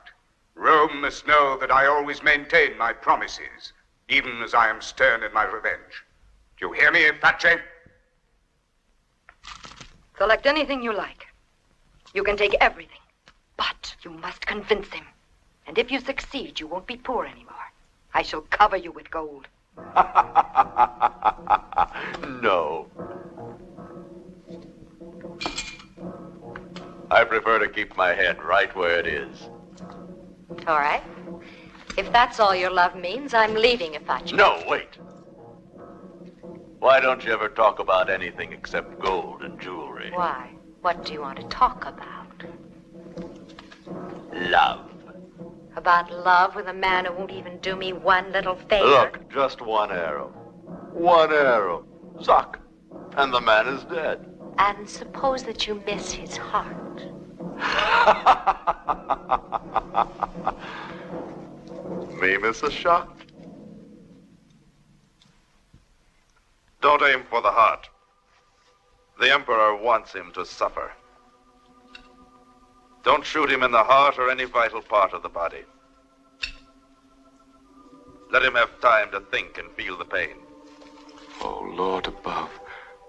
Rome must know that I always maintain my promises, even as I am stern in my revenge. Do you hear me, Pace? Select anything you like. You can take everything, but you must convince him. And if you succeed, you won't be poor anymore. I shall cover you with gold. No. I prefer to keep my head right where it is. All right. If that's all your love means, I'm leaving, Apache. No, wait. Why don't you ever talk about anything except gold and jewelry? Why? What do you want to talk about? Love. About love with a man who won't even do me one little favor? Look, just one arrow. One arrow. Suck. And the man is dead. And suppose that you miss his heart. Me miss a shot? Don't aim for the heart. The Emperor wants him to suffer. Don't shoot him in the heart or any vital part of the body. Let him have time to think and feel the pain. Oh, Lord above,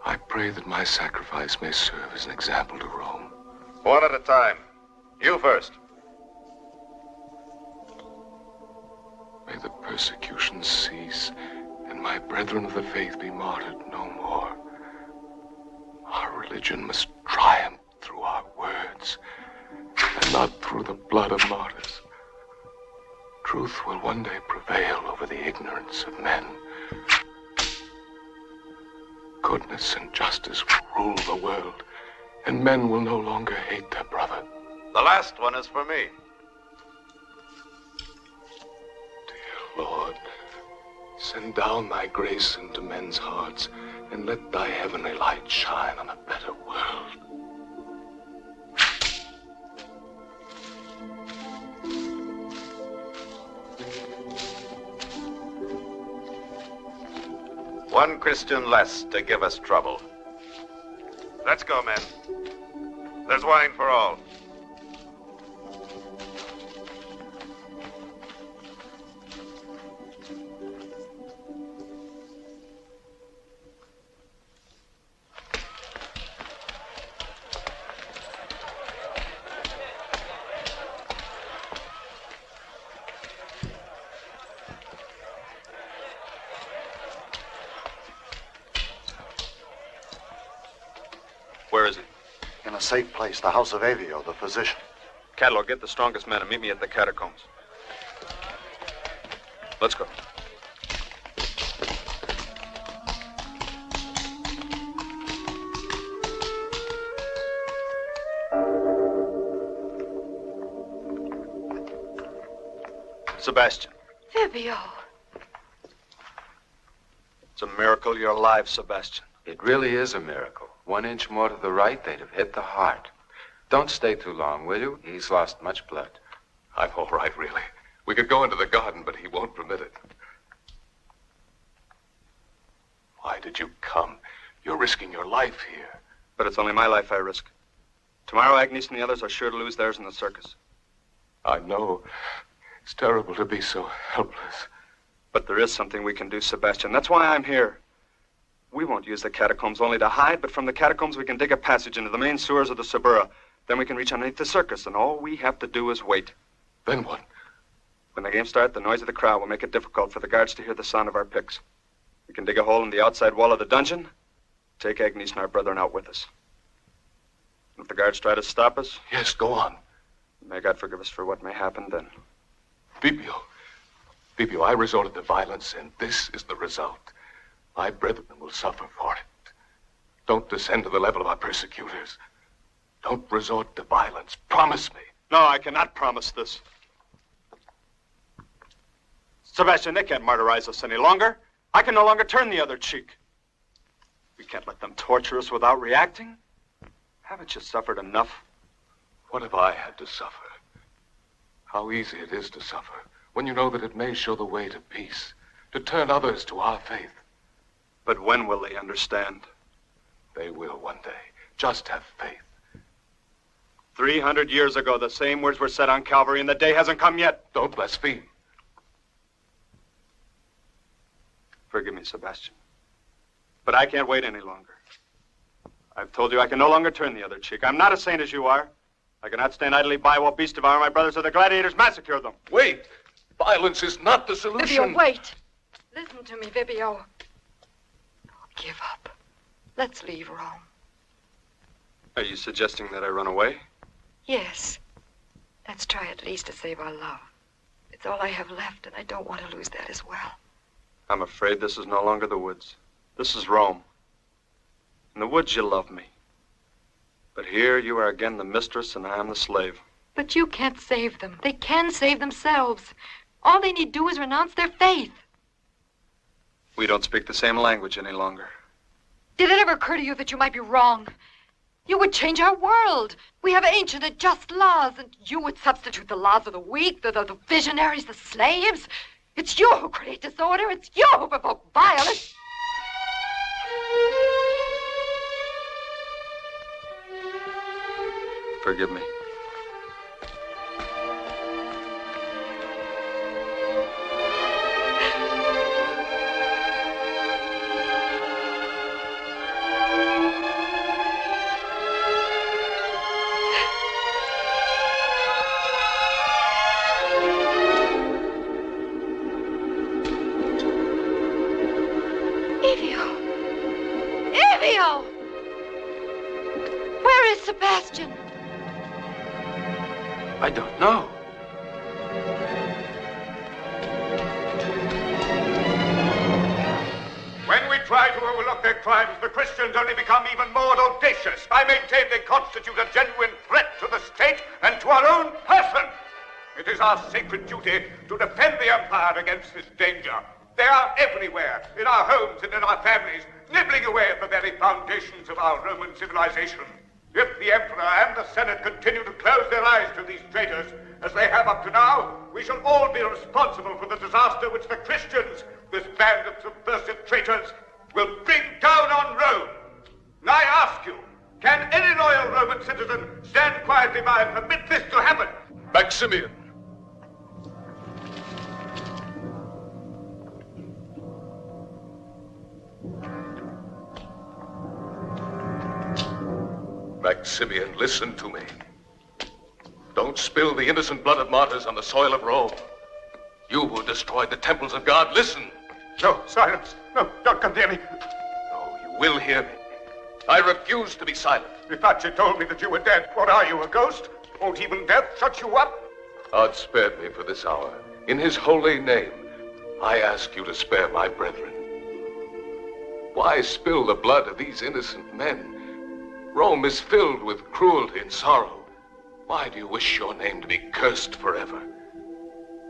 I pray that my sacrifice may serve as an example to Rome. One at a time. You first. May the persecution cease, and my brethren of the faith be martyred no more. Our religion must triumph through our words, and not through the blood of martyrs. Truth will one day prevail over the ignorance of men. Goodness and justice will rule the world, and men will no longer hate their brother. The last one is for me. Dear Lord, send down thy grace into men's hearts, and let thy heavenly light shine on a better world. One Christian less to give us trouble. Let's go, men. There's wine for all. Where is he? In a safe place, the house of Avio, the physician. Catalog, get the strongest men and meet me at the catacombs. Let's go. Sebastian. Fabio. It's a miracle you're alive, Sebastian. It really is a miracle. 1 inch more to the right, they'd have hit the heart. Don't stay too long, will you? He's lost much blood. I'm all right, really. We could go into the garden, but he won't permit it. Why did you come? You're risking your life here. But it's only my life I risk. Tomorrow, Agnes and the others are sure to lose theirs in the circus. I know. It's terrible to be so helpless. But there is something we can do, Sebastian. That's why I'm here. We won't use the catacombs only to hide, but from the catacombs we can dig a passage into the main sewers of the Suburra. Then we can reach underneath the circus, and all we have to do is wait. Then what? When the game starts, the noise of the crowd will make it difficult for the guards to hear the sound of our picks. We can dig a hole in the outside wall of the dungeon, take Agnes and our brethren out with us. And if the guards try to stop us... Yes, go on. May God forgive us for what may happen then. Bibio, Vibio, I resorted to violence, and this is the result. My brethren will suffer for it. Don't descend to the level of our persecutors. Don't resort to violence. Promise me. No, I cannot promise this. Sebastian, they can't martyrize us any longer. I can no longer turn the other cheek. We can't let them torture us without reacting. Haven't you suffered enough? What have I had to suffer? How easy it is to suffer when you know that it may show the way to peace, to turn others to our faith. But when will they understand? They will one day. Just have faith. 300 years ago, the same words were said on Calvary, and the day hasn't come yet. Don't blaspheme. Forgive me, Sebastian. But I can't wait any longer. I've told you I can no longer turn the other cheek. I'm not a saint as you are. I cannot stand idly by while beasts devour my brothers or the gladiators massacre them. Wait! Violence is not the solution. Vibio, wait. Listen to me, Vibio. Don't give up. Let's leave Rome. Are you suggesting that I run away? Yes. Let's try at least to save our love. It's all I have left, and I don't want to lose that as well. I'm afraid this is no longer the woods. This is Rome. In the woods, you love me. But here, you are again the mistress, and I am the slave. But you can't save them. They can save themselves. All they need do is renounce their faith. We don't speak the same language any longer. Did it ever occur to you that you might be wrong? You would change our world. We have ancient and just laws, and you would substitute the laws of the weak, the visionaries, the slaves. It's you who create disorder. It's you who provoke violence. Forgive me. Where is Sebastian? I don't know. When we try to overlook their crimes, the Christians only become even more audacious. I maintain they constitute a genuine threat to the state and to our own person. It is our sacred duty to defend the empire against this danger. They are everywhere, in our homes and in our families, nibbling away at the very foundations of our Roman civilization. If the Emperor and the Senate continue to close their eyes to these traitors, as they have up to now, we shall all be responsible for the disaster which the Christians, this band of subversive traitors, will bring down on Rome. And I ask you, can any loyal Roman citizen stand quietly by and permit this to happen? Maximian. Maximian, listen to me. Don't spill the innocent blood of martyrs on the soil of Rome. You who destroyed the temples of God, listen. No, silence. No, don't come near me. No, you will hear me. I refuse to be silent. If Pace told me that you were dead, what are you, a ghost? Won't even death shut you up? God spared me for this hour. In his holy name, I ask you to spare my brethren. Why spill the blood of these innocent men? Rome is filled with cruelty and sorrow. Why do you wish your name to be cursed forever?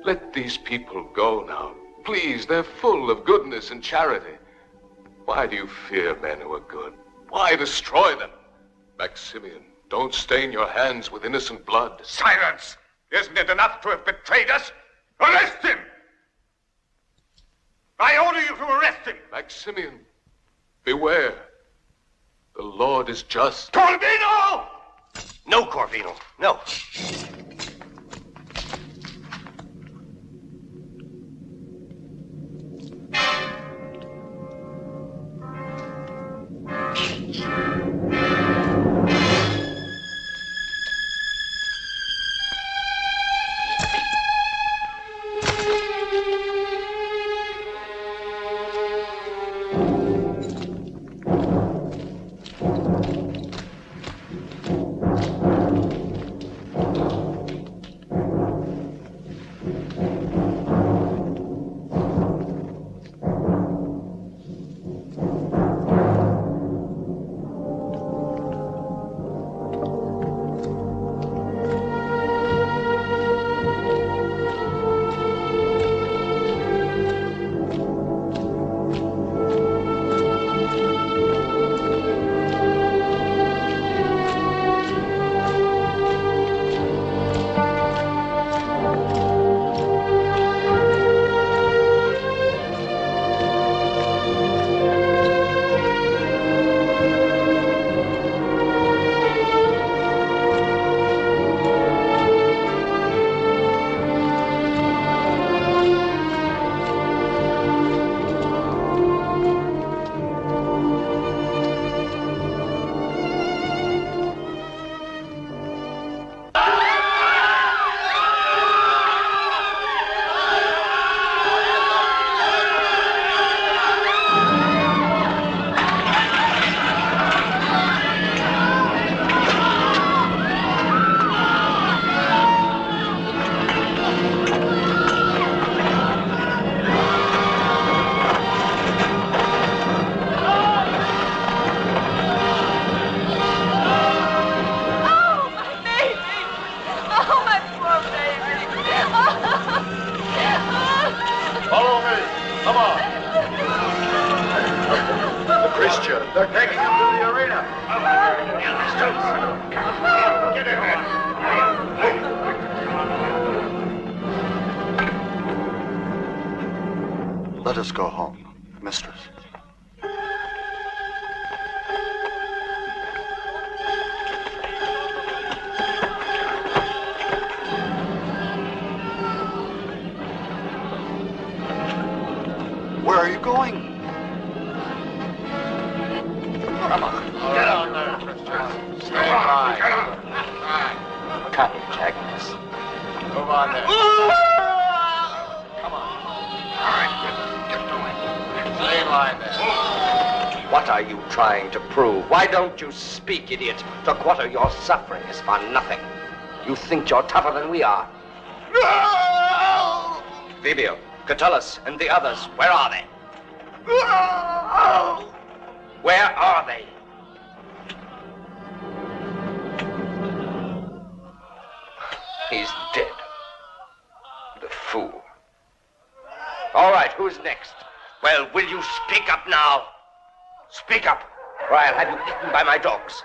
Let these people go now. Please, they're full of goodness and charity. Why do you fear men who are good? Why destroy them? Maximian, don't stain your hands with innocent blood. Silence! Isn't it enough to have betrayed us? Arrest him! I order you to arrest him! Maximian, beware. The Lord is just. Corvino! No, Corvino, no. Come on. The Christian. They're taking him to the arena. Get in there. Let us go home, mistress. Where are you going? Come on. Get on there, Christian. Stay alive. Get on. Courage, Agnes. Move on there. Come on. All right, get going. Stay in line there. What are you trying to prove? Why don't you speak, idiot? To quarter your suffering is for nothing. You think you're tougher than we are. Vibio, Catullus, and the others, where are they? Where are they? He's dead. The fool. All right, who's next? Well, will you speak up now? Speak up, or I'll have you eaten by my dogs.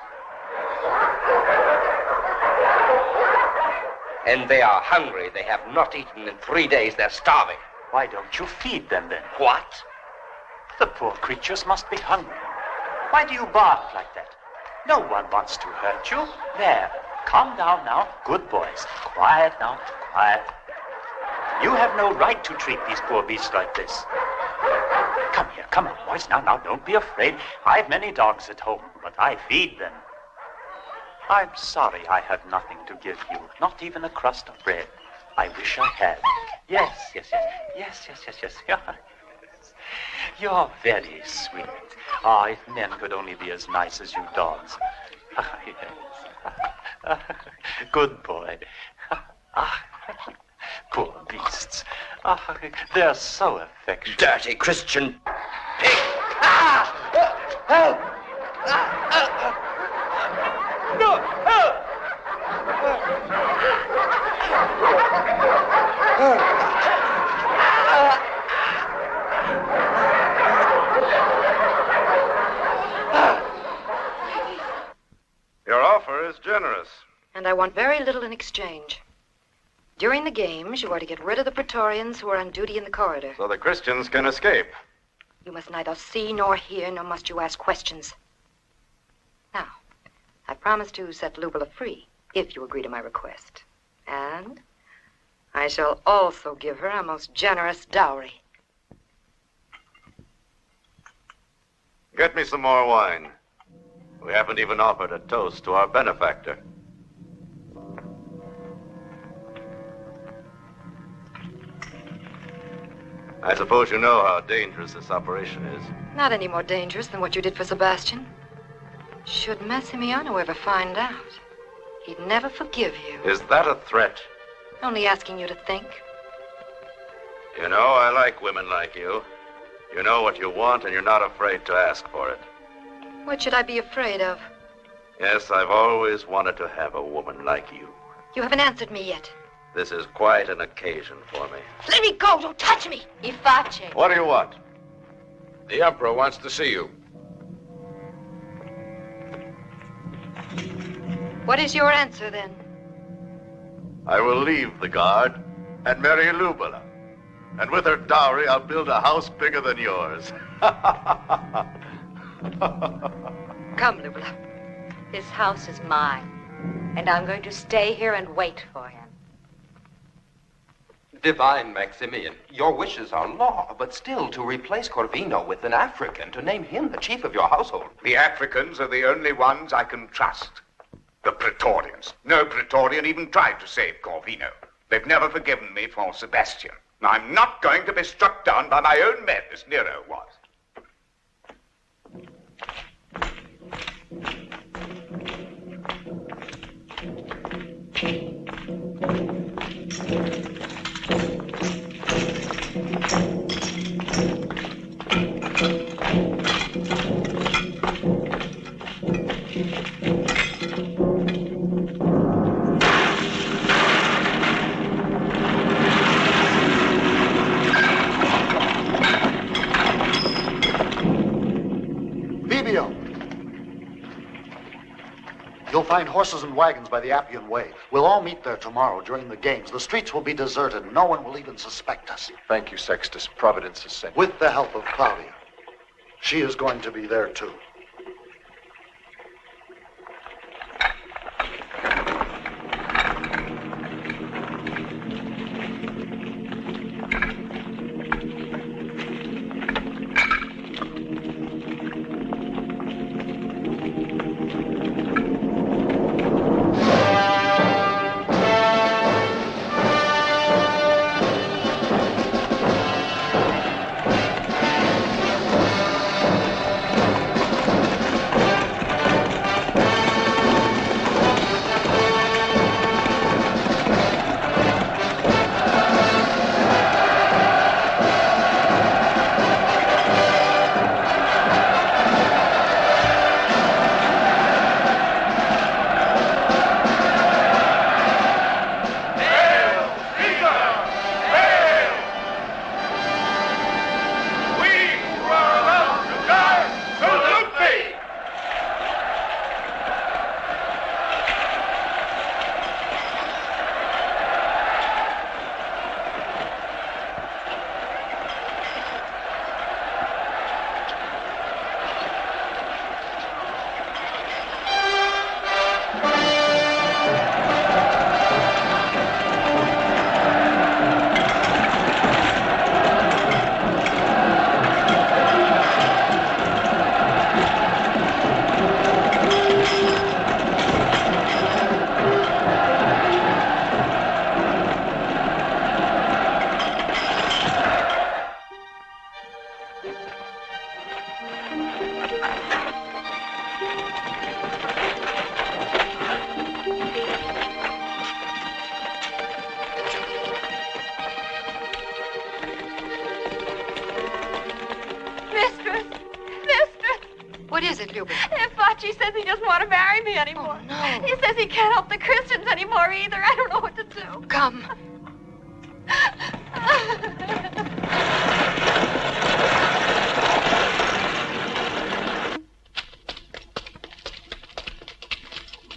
And they are hungry. They have not eaten in 3 days. They're starving. Why don't you feed them then? What? The poor creatures must be hungry. Why do you bark like that? No one wants to hurt you. There, calm down now. Good boys. Quiet now, quiet. You have no right to treat these poor beasts like this. Come here, come on, boys. Now, don't be afraid. I've many dogs at home, but I feed them. I'm sorry I have nothing to give you, not even a crust of bread. I wish I had. Yes. You're very sweet. Ah, if men could only be as nice as you dogs. Good boy. Poor beasts. They're so affectionate. Dirty Christian pig. Help! No, help! Your offer is generous. And I want very little in exchange. During the games, you are to get rid of the Praetorians who are on duty in the corridor. So the Christians can escape. You must neither see nor hear, nor must you ask questions. Now, I promise to set Lubula free, if you agree to my request. And I shall also give her a most generous dowry. Get me some more wine. We haven't even offered a toast to our benefactor. I suppose you know how dangerous this operation is. Not any more dangerous than what you did for Sebastian. Should Massimiliano ever find out, he'd never forgive you. Is that a threat? Only asking you to think. You know, I like women like you. You know what you want, and you're not afraid to ask for it. What should I be afraid of? Yes, I've always wanted to have a woman like you. You haven't answered me yet. This is quite an occasion for me. Let me go! Don't touch me! Iface. What do you want? The Emperor wants to see you. What is your answer, then? I will leave the guard and marry Lubula. And with her dowry, I'll build a house bigger than yours. Come, Lubula. This house is mine, and I'm going to stay here and wait for him. Divine Maximian, your wishes are law, but still to replace Corvino with an African, to name him the chief of your household. The Africans are the only ones I can trust. The Praetorians. No Praetorian even tried to save Corvino. They've never forgiven me for Sebastian. I'm not going to be struck down by my own men as Nero was. find horses and wagons by the Appian Way. We'll all meet there tomorrow during the games. The streets will be deserted. No one will even suspect us. Thank you, Sextus. Providence has sent you. With the help of Claudia. She is going to be there, too. What is it, Luby? Facci says he doesn't want to marry me anymore. Oh, no. He says he can't help the Christians anymore either. I don't know what to do. Come.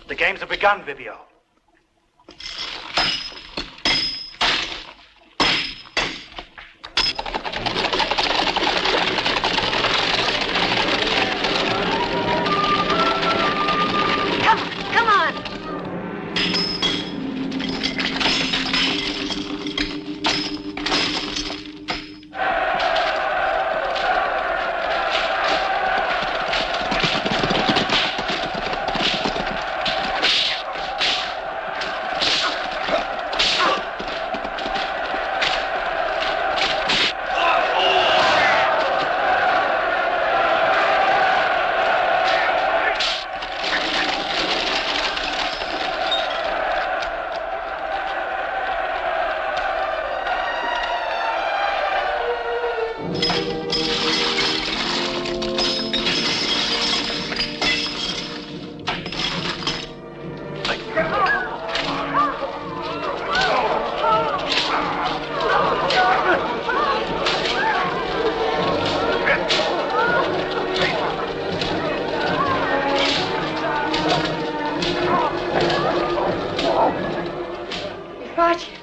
The games have begun, Vivio. Come on.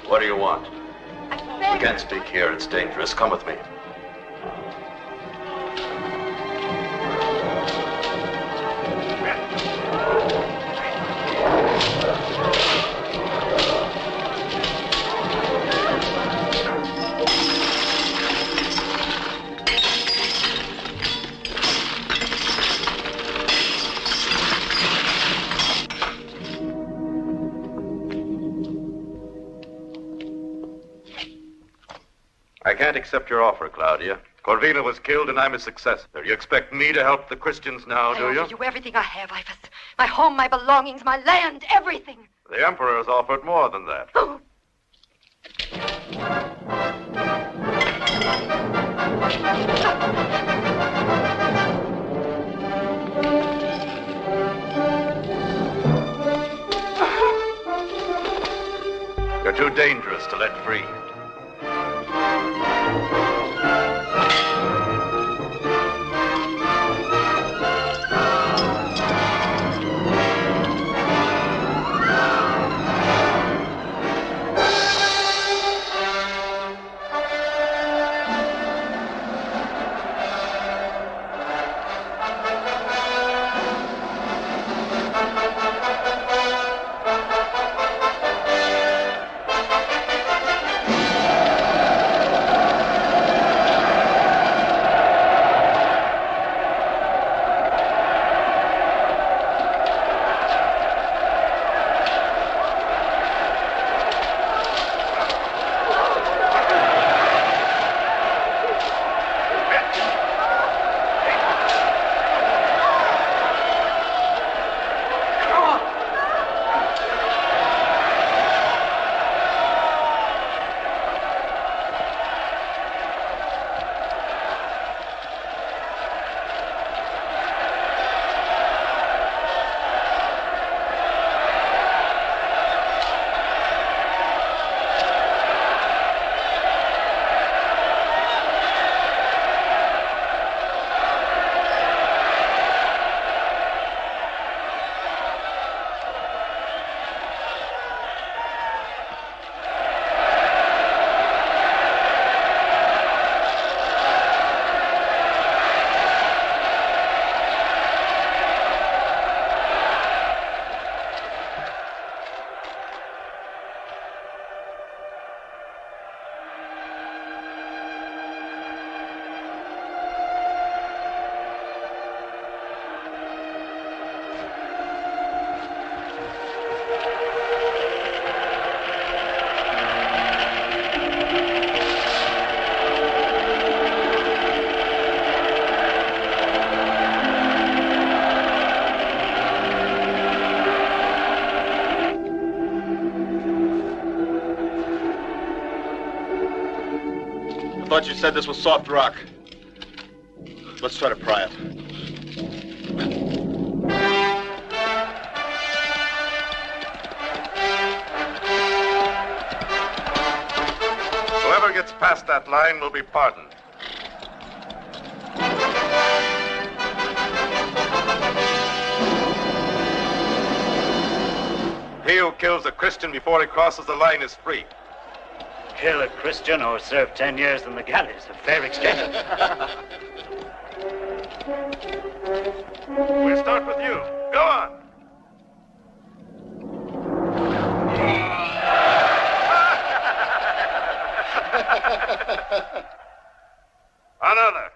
What do you want? We can't speak here. It's dangerous. Come with me. I can't accept your offer, Claudia. Corvino was killed and I'm his successor. You expect me to help the Christians now, do you? I owe you everything I have, Ivis. My home, my belongings, my land, everything. The Emperor has offered more than that. Oh. You're too dangerous to let free. thought you said this was soft rock. Let's try to pry it. Whoever gets past that line will be pardoned. He who kills a Christian before he crosses the line is free. Kill a Christian or serve 10 years in the galleys. A fair exchange. We'll start with you. Go on. Another.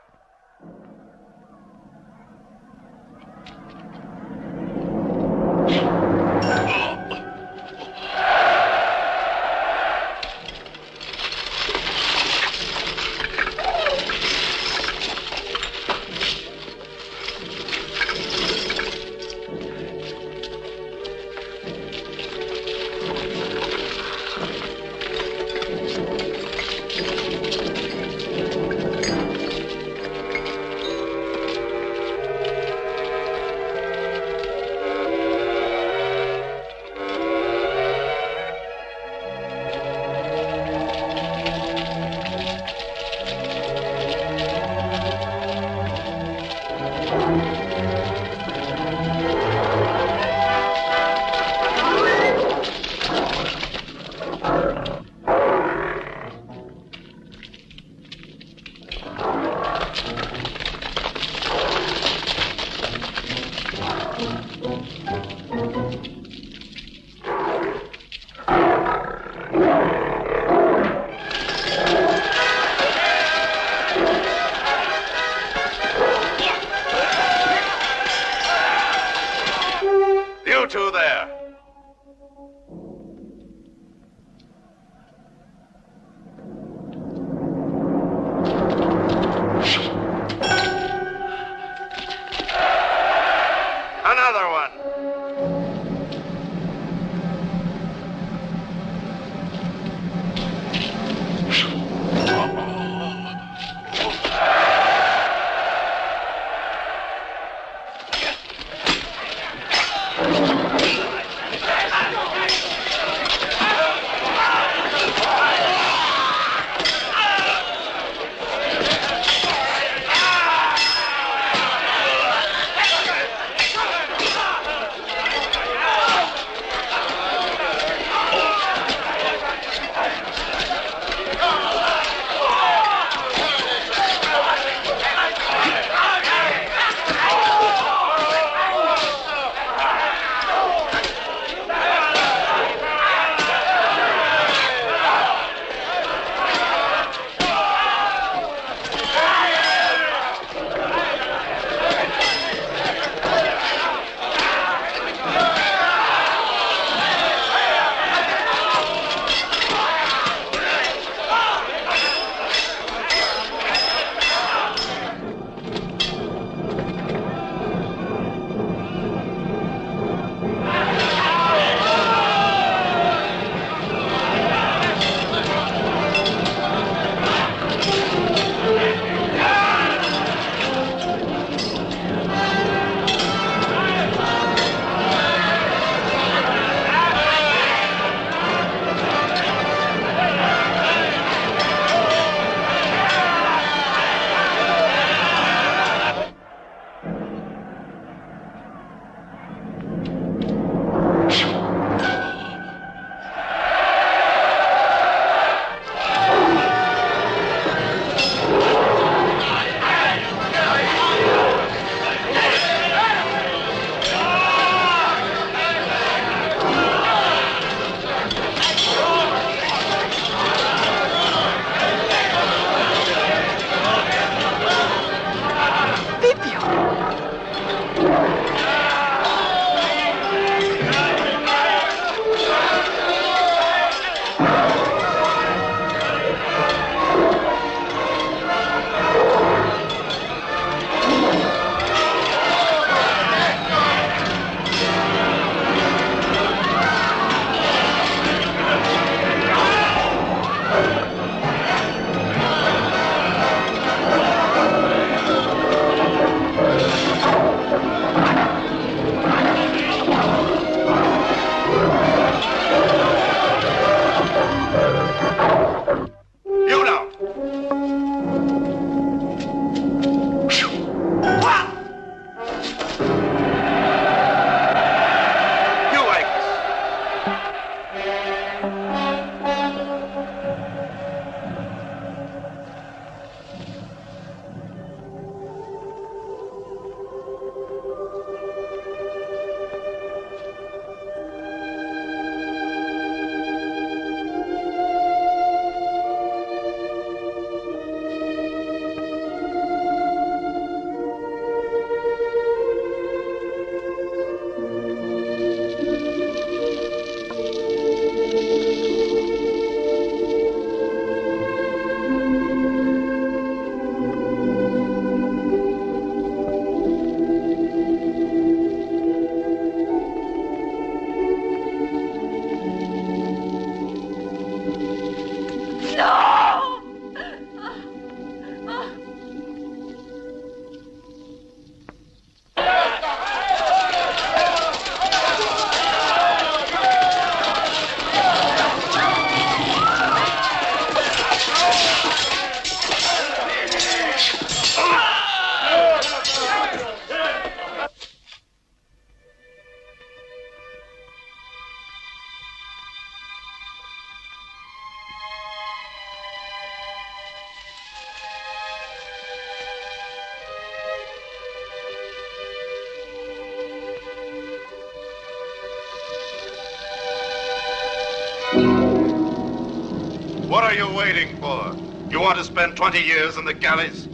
What are you waiting for? You want to spend 20 years in the galleys?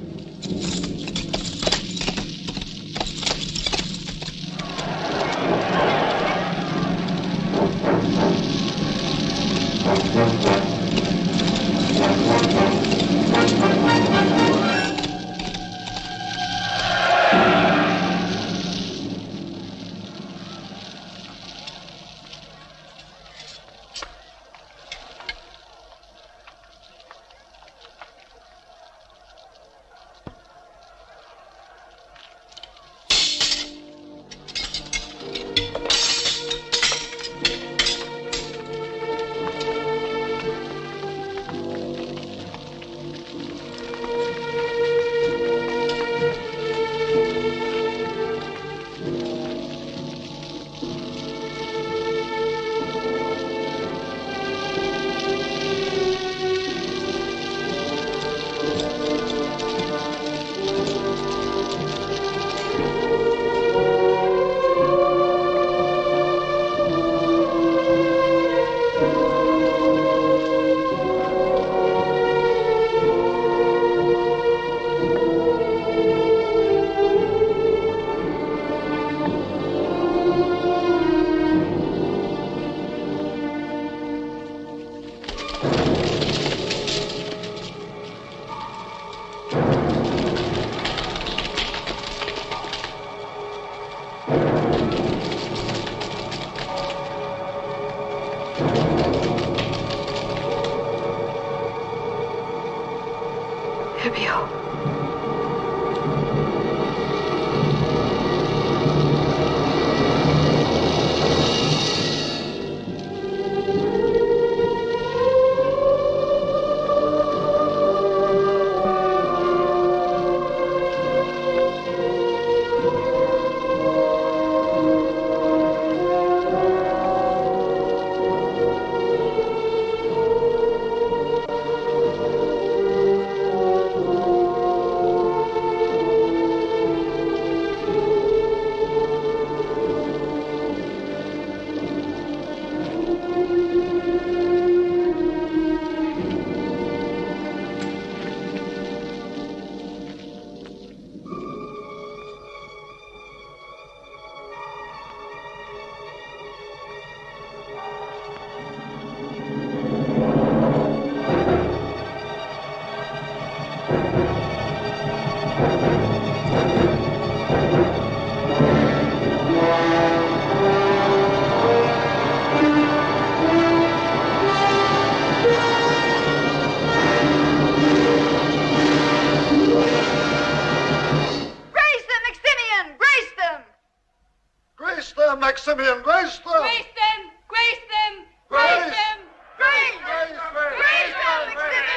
Maximian, grace them! Grace them! Grace them! Grace them! Grace them! Grace them! Maximian!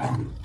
Come.